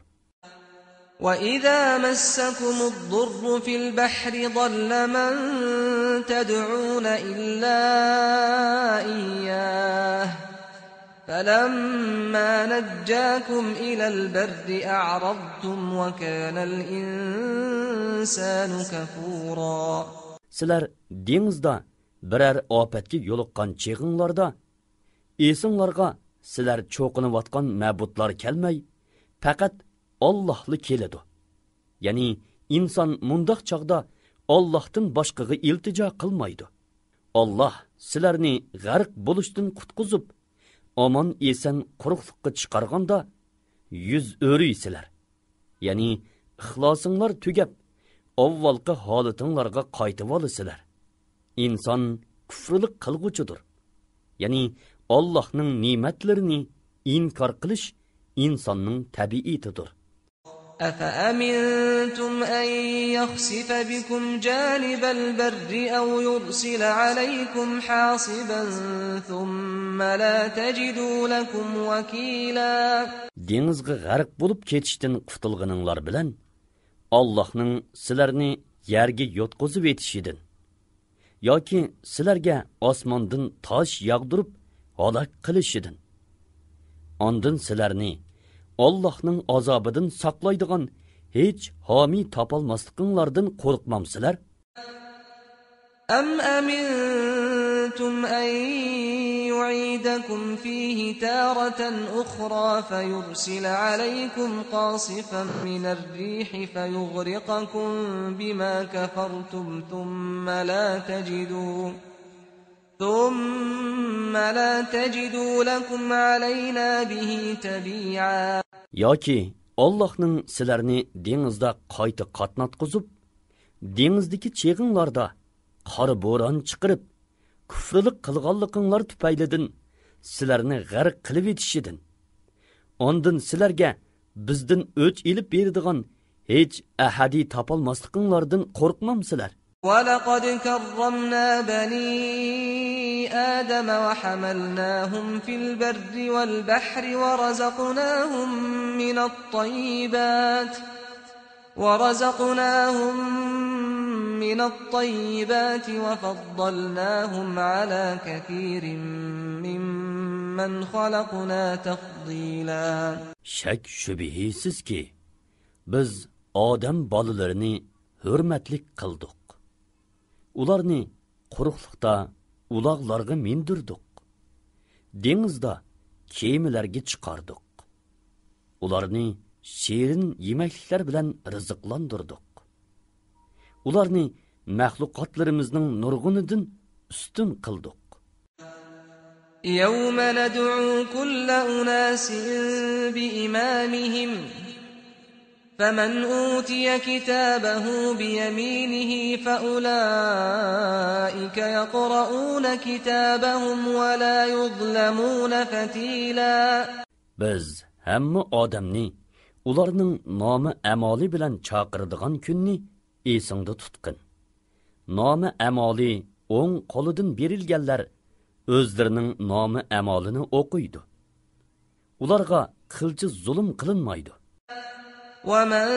وَإِذَا مَسَّكُمُ الضُّرُّ فِي الْبَحْرِ ضَلَّ مَن تَدْعُونَ إِلَّا إِيَّاهُ فَلَمَّا نَجَّاكُمْ إِلَى الْبَرِّ أَعْرَضْتُمْ وَكَانَ الْإِنسَانُ كَفُورًا. Sizlar dengizda birer afetki yoluqqan çeğinlarda, esinglarga sizlar çoğunayotgan ma'budlar kelmay, faqat Allah'lı keledi. Yani insan mundaq çağda Allah'tan başqaga iltica qilmaydi. Allah sizlarni g'arq bo'lishdan qutqizib, aman esen quruqliqqa chiqarganda yüz o'riysizlar. Yani ixlosinglar tugab, avvalgi holatinglarga qaytib olasizlar. İnsan küfrülük kılgıcıdır. Yani Allah'ın nimetlerini inkar kılış insanın tabiitidir. أَفَأَمِنْتُمْ أَنْ يَخْسِفَ بِكُمْ جَانِبَ الْبَرِّ أَوْ يُرْسِلَ عَلَيْكُمْ حَاصِبًا ثُمَّ لَا تَجِدُوا لَكُمْ وَكِيلًا. Denizge g'arq bulup ketishden qutulganinglar bilen Allah'ın sizlarni yerge yotqizib etishidin yoki sizlarga osmondan tosh yog'dirib halak qilishidin. Ondan sizlarni Allohning azobidan saqlaydigan hech homiy topolmasliqinglardan qo'rqmamsizlar? أم أمنتم أن يعيدكم فيه تارة أخرى فيرسل عليكم قاصفا من الريح فيغرقكم بما كفرتم ثم لا تجدوا لكم علينا به تبيعا. Yoki Allohning sizlarni dengizda qayta qatnatqizib, dengizdagi cheg'inglarda qora bo'ron chiqirib, kufrlik qilganliginglar tufaylidan sizlarni g'arq qilib etishidin. Ondan sizlarga bizdan o'ch elib beradigan hech ahadi topolmasliginglardan qo'rqmamsizlar? وَلَقَدْ كَرَّمْنَا بَنِي آدَمَ وَحَمَلْنَاهُمْ فِي الْبَرِّ وَالْبَحْرِ ورزقناهم من الطيبات وفضلناهم على كثير ممن خلقنا تفضيلا. Şək şübihisiz ki, biz Adəm balalarını hürmetlik qıldıq. Ularni quruqlıqda ulaqlarga mindirdik. Dengizda kemilarga chiqardik. Ularni şirin yemeklikler bilen rızıklandırdık. Ularni məxluqatlarımızın nurğunidin üstün qıldık. يَوْمَ نَدْعُو كُلَّ أُنَاسٍ بِإِمَامِهِمْ فَمَنْ أُوتِيَ كِتَابَهُ بِيَمِينِهِ فَأُولَئِكَ يَقْرَؤُونَ كِتَابَهُمْ وَلَا يُظْلَمُونَ فَتِيلًا. Biz hamma odamni ularning nomi amoli bilan chaqiradigan kunni esingda tutqin. Nomi amoli o'ng qo'lidan berilganlar o'zlarining nomi amolini o'qiydi. Ularga qilchi zulm qilinmaydi. وَمَنْ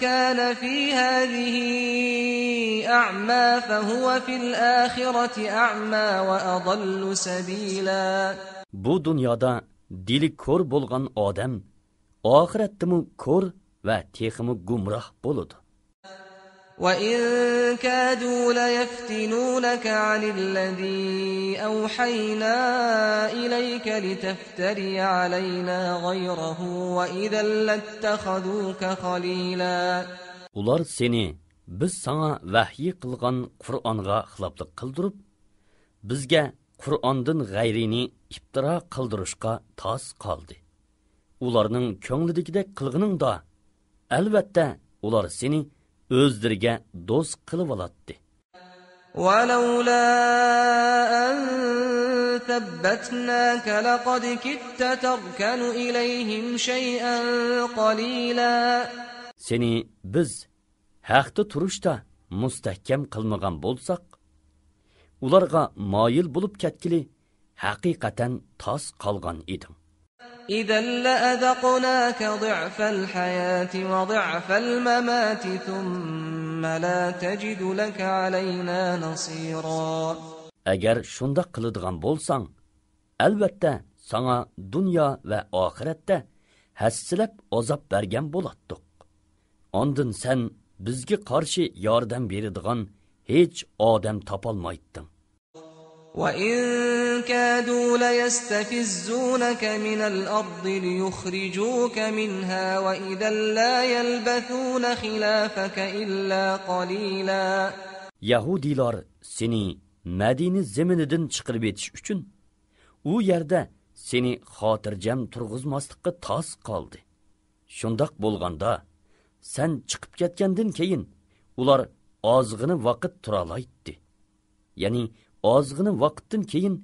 كَانَ فِي هَذِهِ أَعْمَى فَهُوَ فِي الْآخِرَةِ أَعْمَى وَأَضَلُّ سَبِيلًا. Bu dunyoda dili ko'r bo'lgan odam oxiratdimi ko'r va texmi gumroh bo'ladi. وَإِن كَادُوا لَيَفْتِنُونَكَ عَنِ الَّذِي أَوْحَيْنَا إِلَيْكَ لِتَفْتَرِيَ عَلَيْنَا غَيْرَهُ وَإِذًا لَاتَّخَذُوكَ خَلِيلًا. Ular seni biz sana vahiy qilgan Qur'onga xiloflik qildirib, bizga Qur'ondan g'ayrini iftira qildirishga tos qoldi. Ularning ko'nglidagidek qilg'iningda albatta ular seni o'zlariga do'st qilib oladi. وَلَوْلَا أَن ثَبَّتْنَاكَ لَقَدْ كِدتَّ تَرْكَنُ إِلَيْهِمْ شَيْئًا قَلِيلًا. Seni biz haqda turishda mustahkam qilmagan bo'lsak, ularga moyil bo'lib ketgili haqiqatan tos qolgan edim. إِذًا لَأَذَقْنَاكَ ضِعْفَ الْحَيَاةِ وَضِعْفَ الْمَمَاتِ ثُمَّ لَا تَجِدُ لَكَ عَلَيْنَا نَصِيرًا. Agar shunda qiladigan bo'lsang, albatta sana dunyo va oxiratda hassilab azob bergan bo'latdik. Ondan sen bizga qarshi yordam beradigan hech odam topolmayding. وَإِن كَادُوا لَيَسْتَفِزُّونَكَ مِنَ الْأَرْضِ لِيُخْرِجُوكَ مِنْهَا وَإِذًا لَا يَلْبَثُونَ خِلَافَكَ إِلَّا قَلِيلًا. Yahudilar seni Madina zeminidan chiqarib etish uchun u yerda seni xotirjam turg'izmaslikka tos qoldi. Shundoq bo'lganda sen chiqib ketgandan keyin ular ozg'ini vaqt tura oladi. Ya'ni ozg'ini vaqtdan keyin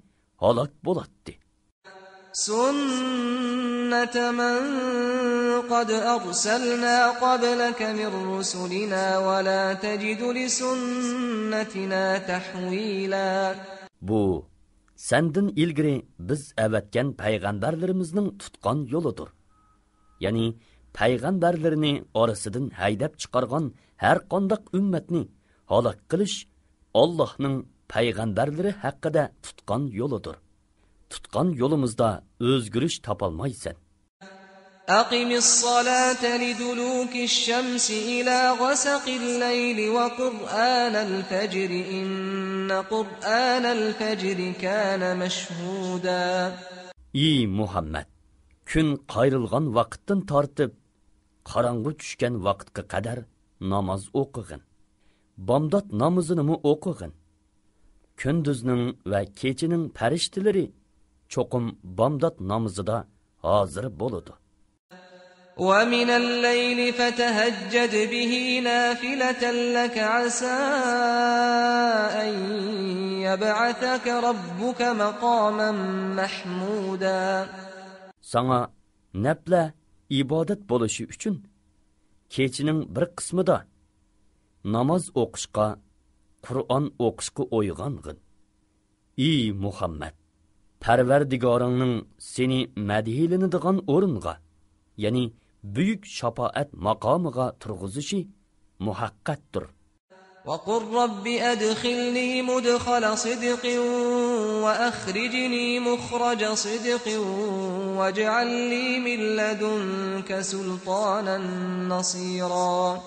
halok bo'ladi. سُنَّةَ مَنْ قَدْ أَرْسَلْنَا قَبْلَكَ مِنْ رُسُلِنَا وَلَا تَجِدُ لِسُنَّتِنَا تَحْوِيلًا. Bu senden ilgiri biz avatgan payg'ambarlarimizning tutgan yo'lidir. Ya'ni payg'ambarlarni orasidan haydab chiqargan har qanday ummatni halok qilish Allohning payg'ambarlari haqida tutgan yo'lidir. tutgan yo'limizda o'zgarish topolmaysan. أقم الصلاة لدلوك الشمس إلى غسق الليل وقرآن الفجر إن قرآن الفجر كان مشهودا. Ey Muhammed, kun qayrilgan vaqtdan tortib, qarong'i tushgan vaqtga qadar namoz o'qig'in. Bomdod namozini o'qig'in. Kunduzning va kechining farishtalari cho'qim bomdod namozida hozir bo'ladi. ومن الليل فتهجد به نافلة لك عسى أن يبعثك ربك مقاما محمودا. Sana nafla ibodat bo'lishi uchun kechining bir qismida namoz o'qishga, Qur'on o'qishga o'yg'ong'in. Ey Muhammad, Parvardigoringning seni madhiylanadigan o'ringa, ya'ni büyük şafaat makamıga turg'uzishi muhaqqatdir. وقل رب أدخلني مدخل صدق وأخرجني مخرج صدق واجعل لي من لدنك سلطانا نصيرا.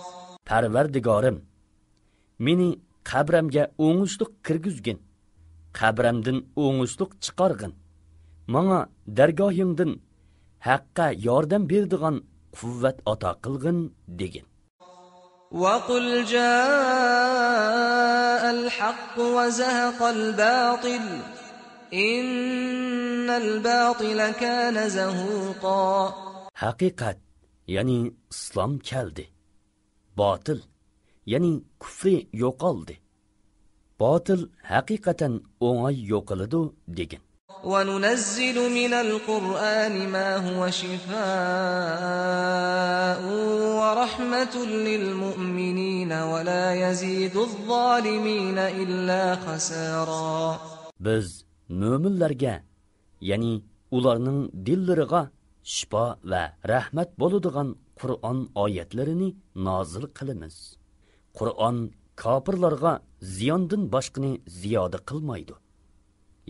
Parvardigorim, meni qabramga o'ngishliq kirgizgin, qabramdan o'ngishliq chiqargin. Menga dargohingdan haqqa yordam berdigan quvvat ato qilgin degin. وقل جاء الحق وزهق الباطل إن الباطل كان زهوقا. Haqiqat, ya'ni islom keldi. Botil, ya'ni kufri yo'qoldi. Botil haqiqatan o'ng'ay yo'qoladi degin. وننزل من القرآن ما هو شفاء ورحمة للمؤمنين ولا يزيد الظالمين إلا خسارا. Biz mo'minlarga, ya'ni ularning dillariga shifo va rahmat bo'ladigan Qur'on oyatlarini nozil qilamiz. Qur'on kofirlarga ziyondan boshqani ziyoda qilmaydi.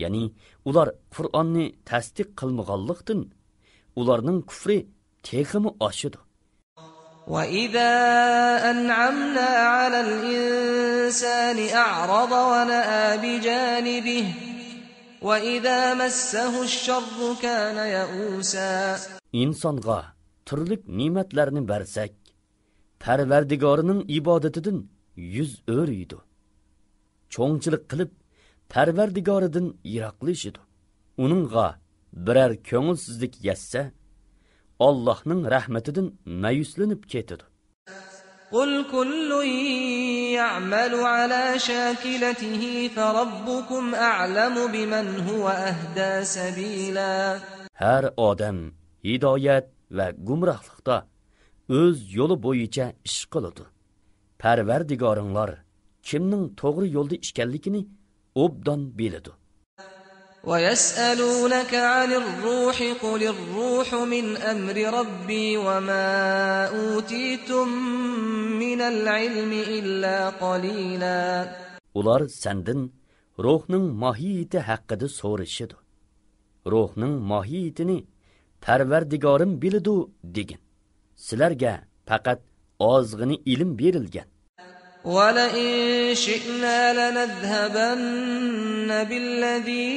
Ya'ni ular Qur'onni tasdiq qilmaganlikdan ularning kufri teximi oshidi. وَإِذَا أَنْعَمْنَا عَلَى الْإِنسَانِ أَعْرَضَ وَنَأَى بِجَانِبِهِ وَإِذَا مَسَّهُ الشَّرُّ كَانَ يَئُوسًا. İnsonga turli ne'matlarni bersak, Parvardigorining ibodatidan yuz o'riydi. Cho'ngchilik qilib Parvardigoridan yiroqlashidi. Uningga biror ko'ngilsizlik yetsa, Allohning rahmatidan mayuslanib ketadi. Qul kullun ya'malu ala shakilatihi farabbukum a'lamu biman huwa ahda sabila. Har odam hidoyat va gumrohlikda o'z yo'li bo'yicha ish qiladi. Parvardigoringlar kimning to'g'ri yo'lda ishkanligini obdan biladi. وَيَسْأَلُونَكَ عَنِ الرُّوحِ قُلِ الرُّوحُ مِنْ أَمْرِ رَبِّي وَمَا أُوتِيتُم مِّنَ الْعِلْمِ إِلَّا قَلِيلًا. Ular senden ruhning mohiyati haqida so'rashadi. Ruhning mohiyatini Parvardigorim biladi degin. Sizlarga faqat ozg'ini ilm berilgan. وَلَئِن شِئْنَا لَنَذْهَبَنَّ بِالَّذِي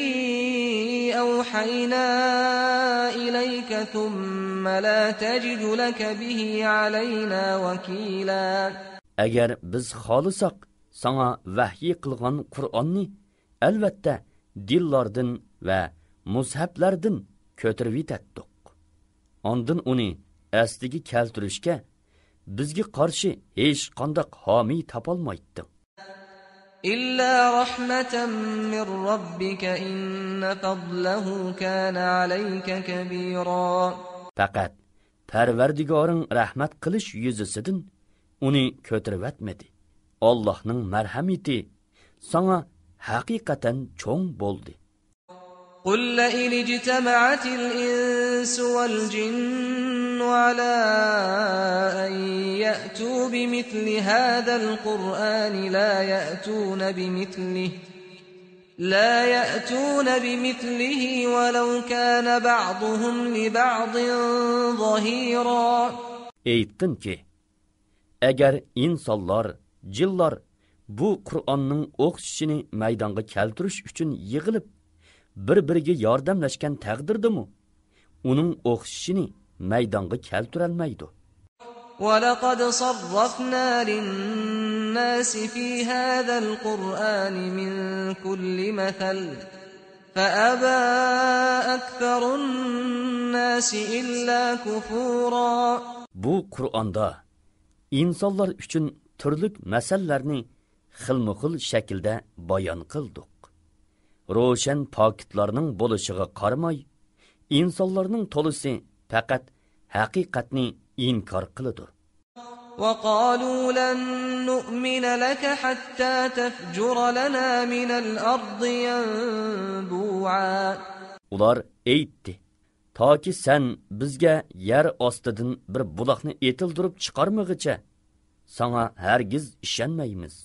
أَوْحَيْنَا إِلَيْكَ ثُمَّ لَا تَجِدُ لَكَ بِهِ عَلَيْنَا وَكِيلًا. Agar biz xohlasak, sana vahiy qilgan Qur'onni albatta dillardan va mushaflardan ko'tarib yetatdik. Ondan uni asliga keltirishga bizga qarshi hech qanday homiy topolmaydi. İlla rahmatan min rabbika inna fadlahu kana alayka kabira. Faqat Parvardigoring rahmat qilish yuzasidan uni ko'tarvatmadi. Allohning marhamati sana haqiqatan cho'ng bo'ldi. قل لئن اجتمعت الإنس والجن على أن يأتوا بمثل هذا القرآن لا يأتون بمثله لا يأتون بمثله ولو كان بعضهم لبعض ظهيرا. Aytdinki, agar insonlar, jinlar bu Qur'onning o'qishini maydonga keltirish uchun yig'ilib, bir-biriga yordamlashgan taqdirdimi, uning o'qishini maydonga keltirolmaydi. وَلَقَدْ صَرَّفْنَا لِلنَّاسِ فِي هَذَا الْقُرْآنِ مِنْ كُلِّ مَثَلٍ فَأَبَى أَكْثَرُ النَّاسِ إِلَّا كُفُورًا. Bu Qur'onda insonlar uchun turli masalalarni xilma-xil shaklda bayon qildik. Ro'shan pokitlarning bo'lishiga qaramay, insonlarning to'lisi faqat haqiqatni inkor qiladi. وَقَالُوا لَن نُّؤْمِنَ لَكَ حَتَّى تَفْجُرَ لَنَا مِنَ الْأَرْضِ يَنبُوعًا. Ular aytdi, toki sen bizga yer ostidan bir buloqni etildirib chiqarmag'icha sana hargiz ishonmaymiz.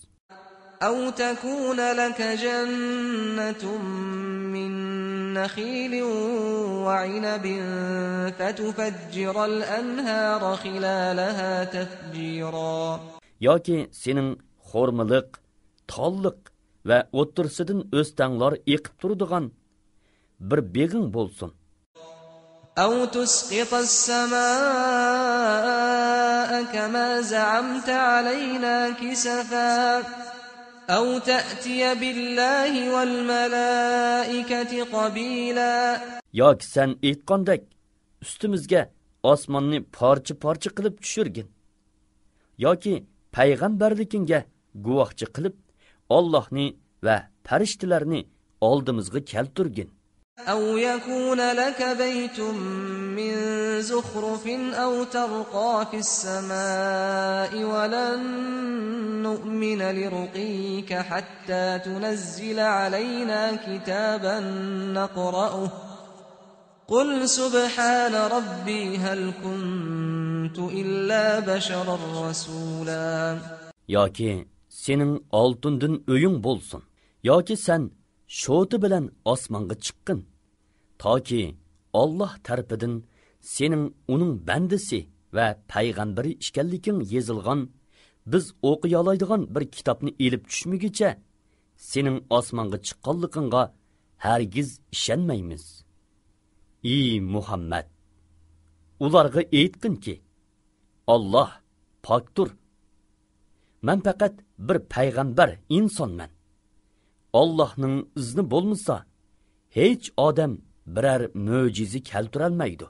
أَوْ تَكُونَ لَكَ جَنَّةٌ مِّن نَّخِيلٍ وَعِنَبٍ فَتُفَجِّرَ الْأَنْهَارَ خِلَالَهَا تَفْجِيرًا. Yoki sening xo'rmiliq, tolliq va o'ttirsidan o'stanglar eqib turadigan bir beging bo'lsin. أَوْ تُسْقِطَ السَّمَاءَ كَمَا زَعَمْتَ عَلَيْنَا كِسَفًا أَوْ تَأْتِيَ بِاللَّهِ وَالْمَلَائِكَةِ قَبِيلًا. Yoki sen aytgandek ustimizga osmonni parcha-parcha qilib tushirgin. Yoki payg'ambarligingga guvohchi qilib Allohni va farishtalarni oldimizga keltirgin. أَوْ يَكُونَ لَكَ بَيْتٌ مِّن زُخْرُفٍ أَوْ تَرْقَىٰ فِي السَّمَاءِ وَلَن نُّؤْمِنَ لِرُقِيِّكَ حَتَّىٰ تُنَزِّلَ عَلَيْنَا كِتَابًا نَّقْرَؤُهُ قُلْ سُبْحَانَ رَبِّي هَلْ كُنتُ إِلَّا بَشَرًا رَّسُولًا. Yoki sening oltindan uying bo'lsin. Yoki sen şo'ti bilan osmonga chiqqin, toki Alloh tarafidan sening uning bandisi va payg'ambari ekanliging yozilgan, biz o'qiy oladigan bir kitobni elib tushmagicha sening osmonga chiqqanligingga hargiz ishonmaymiz. Ey Muhammad, ularga aytqinki, Alloh pokdir. Men faqat bir payg'ambar insonman. Allohning izni bo'lmasa, hech odam biror mo'jiza keltirolmaydi.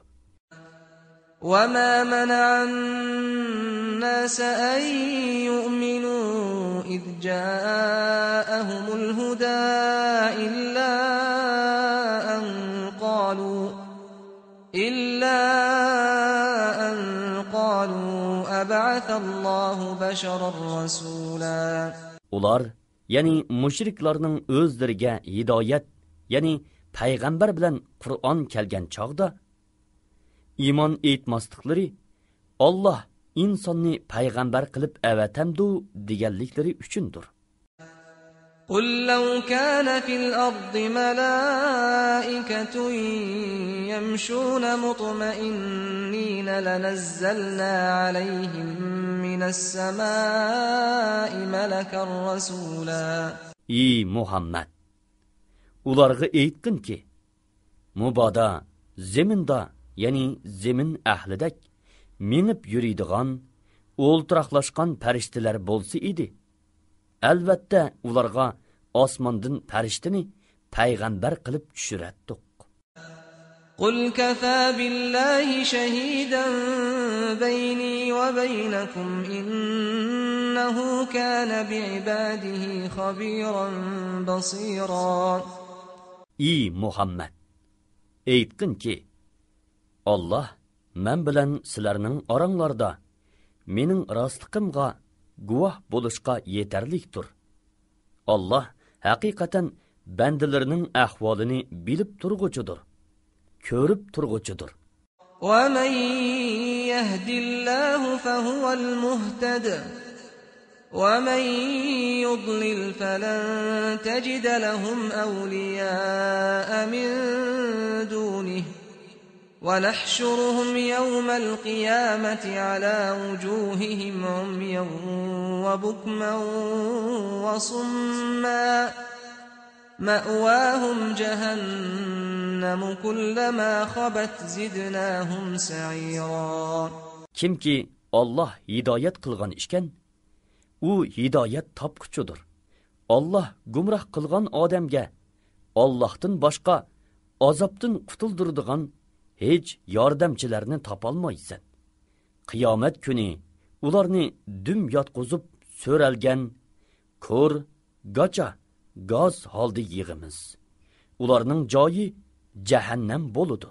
وَمَا مَنَعَ النَّاسَ أَن يُؤْمِنُوا إِذْ جَاءَهُمُ الْهُدَىٰ إِلَّا أَن قَالُوا أَبَعَثَ اللَّهُ بَشَرًا رَّسُولًا. Ular yani müşriklarning o'zlariga hidoyat, yani payg'ambar bilan Qur'on kelgan chog'da iymon etmasliklari Alloh insonni payg'ambar qilib avatamdu deganliklari uchundir. قُل لَّوْ كَانَ فِي الْأَرْضِ مَلَائِكَةٌ يَمْشُونَ مُطْمَئِنِّينَ لَنَزَّلْنَا عَلَيْهِم مِّنَ السَّمَاءِ مَلَكًا رَّسُولًا. Ey Muhammad, ularga aytqinki, mubodo zeminda, yani zemin ahlidak minib yuradigan, o'ltiraqlashgan farishtalar bo'lsa edi, albatta ularga osmondan farishtani payg'ambar qilib tushiratdik. قُلْ كَفَى بِاللَّهِ شَهِيدًا بَيْنِي وَبَيْنَكُمْ إِنَّهُ كَانَ بِعِبَادِهِ خَبِيرًا بَصِيرًا. Ey Muhammad, aytqinki, Allah men bilan sizlarning oranglarda mening rostligimga guvoh bo'lishga yetarlikdir. Allah haqiqatan bandalarining ahvolini bilib turg'uchidir, ko'rib turg'uchidir. وَمَن يَهْدِ اللَّهُ فَهُوَ الْمُهْتَدِ وَمَنْ يُضْلِلْ فَلَنْ تَجِدَ لَهُمْ أَوْلِيَاءَ مِنْ دُونِهِ وَنَحْشُرُهُمْ يَوْمَ الْقِيَامَةِ عَلَى وُجُوهِهِمْ عُمْيًا وَبُكْمًا وَصُمًّا مَأْوَاهُمْ جَهَنَّمُ كُلَّمَا خَبَتْ زِدْنَاهُمْ سَعِيرًا. Kimki Allah hidayet qilgan ishkan, u hidayet topquchidir. Allah gumroh qilgan odamga Allohdan boshqa azobdan qutuldiradigan hech yordamchilarni topolmaysan. Qiyomat kuni ularni dum yotqizib so'ralgan ko'r gacha gaz holda yig'imiz. Ularning joyi jahannam bo'ladi.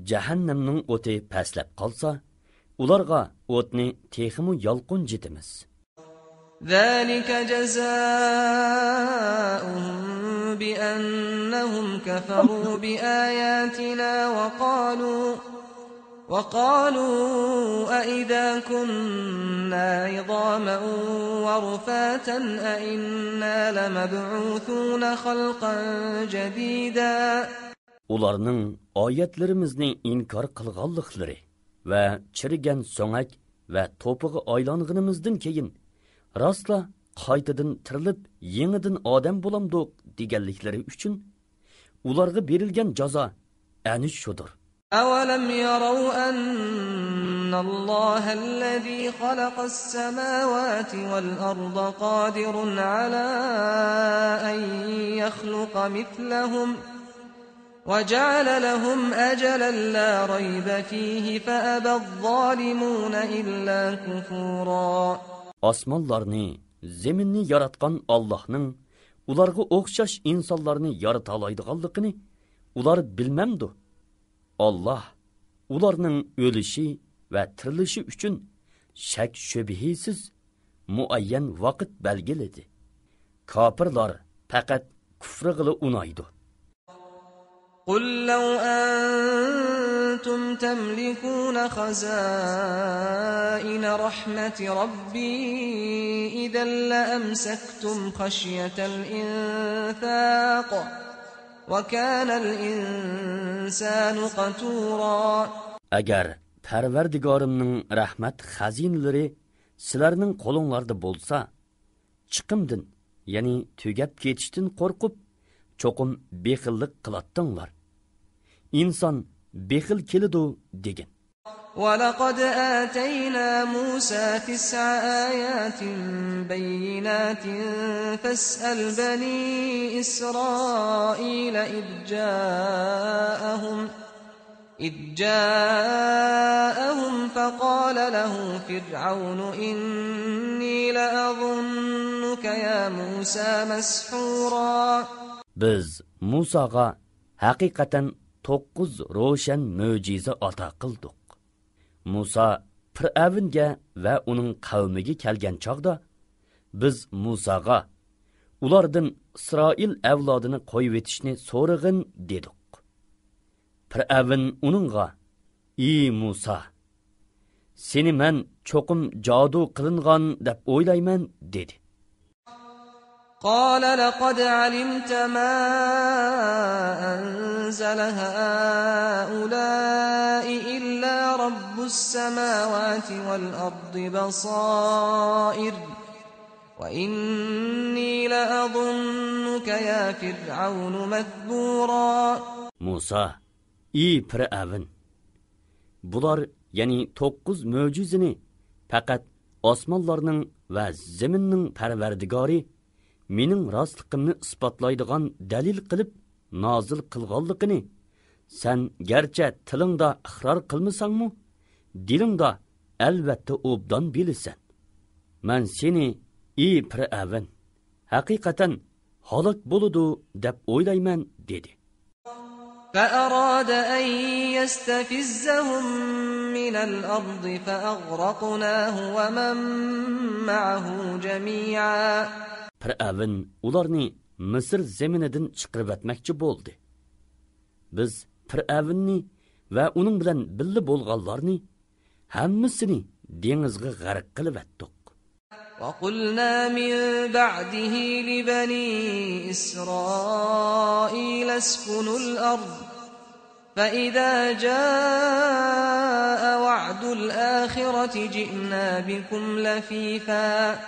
Jahannamning o'ti pastlab qolsa, ularga o'tni texmu yalqun jetimiz. ذَلِكَ جَزَاؤُهُم بِأَنَّهُمْ كَفَرُوا بِآيَاتِنَا وَقَالُوا أَإِذَا كُنَّا عِظَامًا وَرُفَاتًا أَإِنَّا لَمَبْعُوثُونَ خَلْقًا جَدِيدًا. Ularning oyatlarimizni inkor qilganliklari va chirigan so'ngak va to'pig'i aylanganimizdan keyin rostla qaytadan tirilib yangidan odam bo'lamdiq deganliklari uchun ularga berilgan jazo ana shudir. أَوَلَمْ يَرَوْا أَنَّ اللَّهَ الَّذِي خَلَقَ السَّمَاوَاتِ وَالْأَرْضَ قَادِرٌ عَلَى أَن يَخْلُقَ مِثْلَهُمْ وَجَعَلَ لَهُمْ أَجَلًا لَا رَيْبَ فِيهِ فَأَبَى الظَّالِمُونَ إِلَّا كُفُورًا. Osmonlarni, zeminni yaratgan Allohning ularga o'xshash insonlarni yarata oladiganligini ular bilmamdi. Allah ularning o'lishi va tirilishi uchun shak shubhisiz muayyan vaqt belgiladi. Kofirlar faqat kufriga unaydi. قُلْ لَوْ أَنْتُمْ تَمْلِكُونَ خَزَائِنَ رَحْمَةِ رَبِّي إِذًا لَأَمْسَكْتُمْ خَشْيَةَ الْإِنْفَاقِ وَكَانَ الْإِنْسَانُ قَتُورًا. Agar Parvardigorimning rahmat xazinalari sizlarning qo'linglarda bo'lsa, chiqimdan, ya'ni tugab ketishdan qo'rqib, cho'qim bexillik qilatdinglar. İnsan bexil keladi degan. وَلَقَدْ آتَيْنَا مُوسَى 9 آيَاتٍ بَيِّنَاتٍ فَاسْأَلْ بَنِي إِسْرَائِيلَ إِذْ جَاءَهُمْ فَقَالَ لَهُ فِرْعَوْنُ إِنِّي لَأَظُنُّكَ يَا مُوسَى مَسْحُورًا. Biz Musaga haqiqatan 9 ro'shan mo'jiza ato qildik. Musa Fir'avnga va uning qavmiga kelgan chog'da biz Musaga ulardan Isroil avlodini qo'yib etishni so'rag'in dedik. Fir'avn uningga: "Ey Musa, seni men cho'qim jodu qilingan deb o'ylayman" dedi. قال لقد علمت ما أنزل هؤلاء إلا رب السماوات والأرض بصائر وإني لأظنك يا فرعون مثبورا. Musa: "Ey Fir'avn, bular yani 9 mo'jizani faqat osmonlarning va zaminning Parvardigori mening rostligimni isbotlaydigan dalil qilib nozil qilganligini sen garchi tilingda iqror qilmasangmi, dilingda albatta obdan bilasan. Men seni ey Fir'avn haqiqatan halok bo'ladi deb o'ylayman" dedi. فأراد أن يستفزهم من الأرض فأغرقناه ومن معه جميعا. Fir'avn ularni Misr zeminidan chiqarib etmoqchi bo'ldi. Biz Fir'avnni va uning bilan birga bo'lganlarni hammasini dengizga g'arq qilib etdik. وقلنا من بعده لبني إسرائيل اسكنوا الأرض فإذا جاء وعد الآخرة جئنا بكم لفيفا.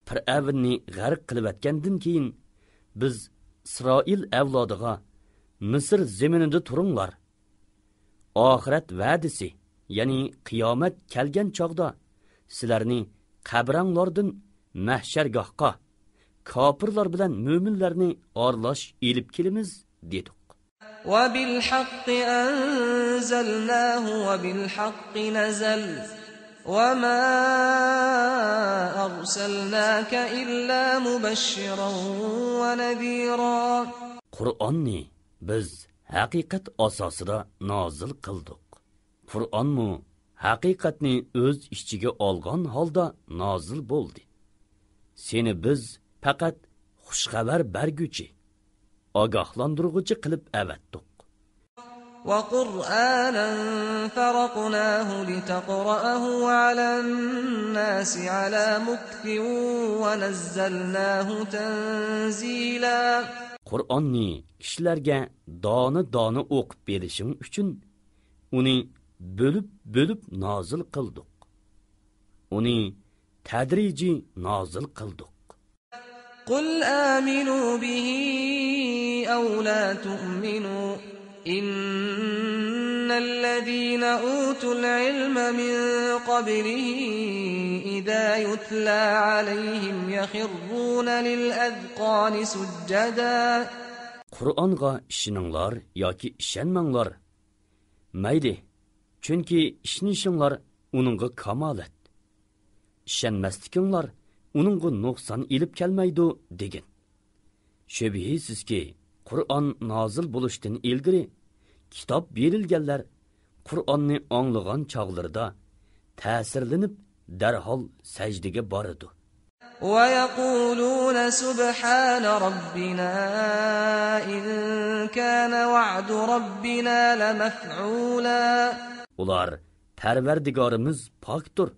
Fir'avnni g'arq qilib atgandan keyin biz İsroil avlodiga Misr zaminida turinglar. Oxirat va'disi, ya'ni qiyomat kelgan chog'da sizlarni qabranglardan mahshargohga kofirlar bilan mo'minlarni orlash elib kelamiz dedik. وبالحق أنزلناه وبالحق نزل وما أرسلناك إلا مبشرا ونذيرا. Qur'onni biz haqiqat asosida nozil qildik. Qur'onmu haqiqatni o'z ichiga olgan holda nozil bo'ldi. Seni biz faqat xushxabar berguchi, ogohlantiruvchi qilib avatdik. وقرآنا فرقناه لتقرأه على الناس على مكث ونزلناه تنزيلا. Qur'onni kishilarga dona o'qib berishing uchun uni bo'lib nozil qildik. Uni tadrijiy nozil qildik. قل آمنوا به أو لا تؤمنوا إن الذين أوتوا العلم من قبله إذا يتلى عليهم يخرون للأذقان سجدا. Qur'onga ishoninglar yoki ishonmanglar. Mayli, chunki ishonishinglar uningga kamolat. Ishonmaslikinglar uningga nuqson ilib kelmaydi degan. Shubhisizki, Qur'on nozil bo'lishdan ilgari kitob berilganlar Qur'onni anglagan chog'larida ta'sirlanib darhol sajdaga boradi. ويقولون سبحان ربنا إن كان وعد ربنا لمفعولا. Ular Parvardigorimiz pokdir.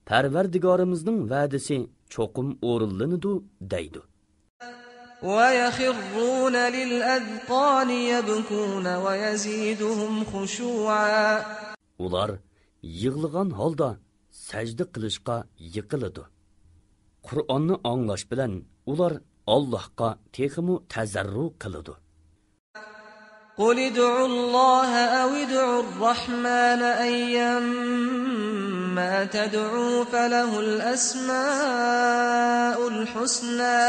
Parvardigorimizning va'dasi cho'qim o'rinlanadi deydi. ويخرون للأذقان يبكون ويزيدهم خشوعا. Ular yig'ilgan holda sajda qilishga yiqiladi. Qur'onni anglash bilan ular Allohga texmu tazarru qiladi. قل ادعوا الله أو ادعوا الرحمن أيما تدعوا فله الأسماء الحسنى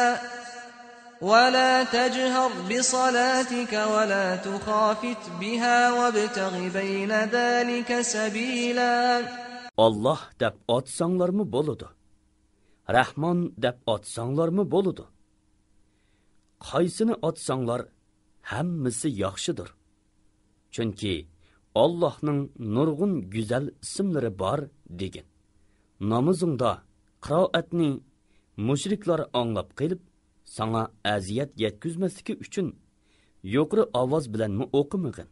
ولا تجهر بصلاتك ولا تخافت بها وابتغ بين ذلك سبيلا. Allah deb atsanglarmı boludu. Rahman deb atsanglarmı boludu. Qaysini atsanglar hammasi yaxshidir. Chunki Allohning nurg'un go'zal ismlari bor degan. Namozingda qiroatni mushriklar anglab qilib, sana aziyat yetkazmasligi uchun yuqori ovoz bilan o'qimagin.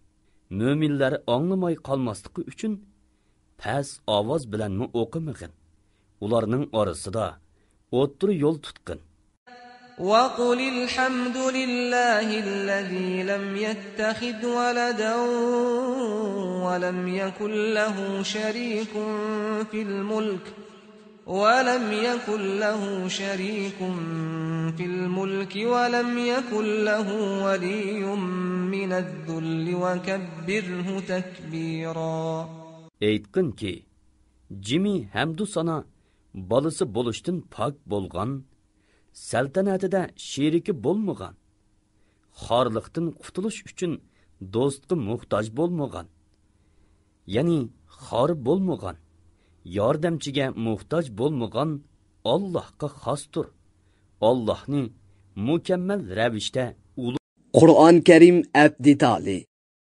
Mo'minlar anglamay qolmasligi uchun past ovoz bilan o'qimagin. Ularning orasida o'ttir yo'l tutqin. وقل الحمد لله الذي لم يتخذ ولدا ولم يكن له شريك في الملك ولم يكن ولم يكن له ولي من الذل وكبره تكبيرا. Aytqin ki, Jimi hamdu sana balası bo'lishdan pok bo'lgan, saltanatida sheriki bo'lmagan, xorliqdan qutulish uchun do'stga muhtoj bo'lmagan, ya'ni xor bo'lmagan, yordamchiga muhtoj bo'lmagan Allohga xosdir. Allohni mukammal ravishda Qur'on Karim abdi tali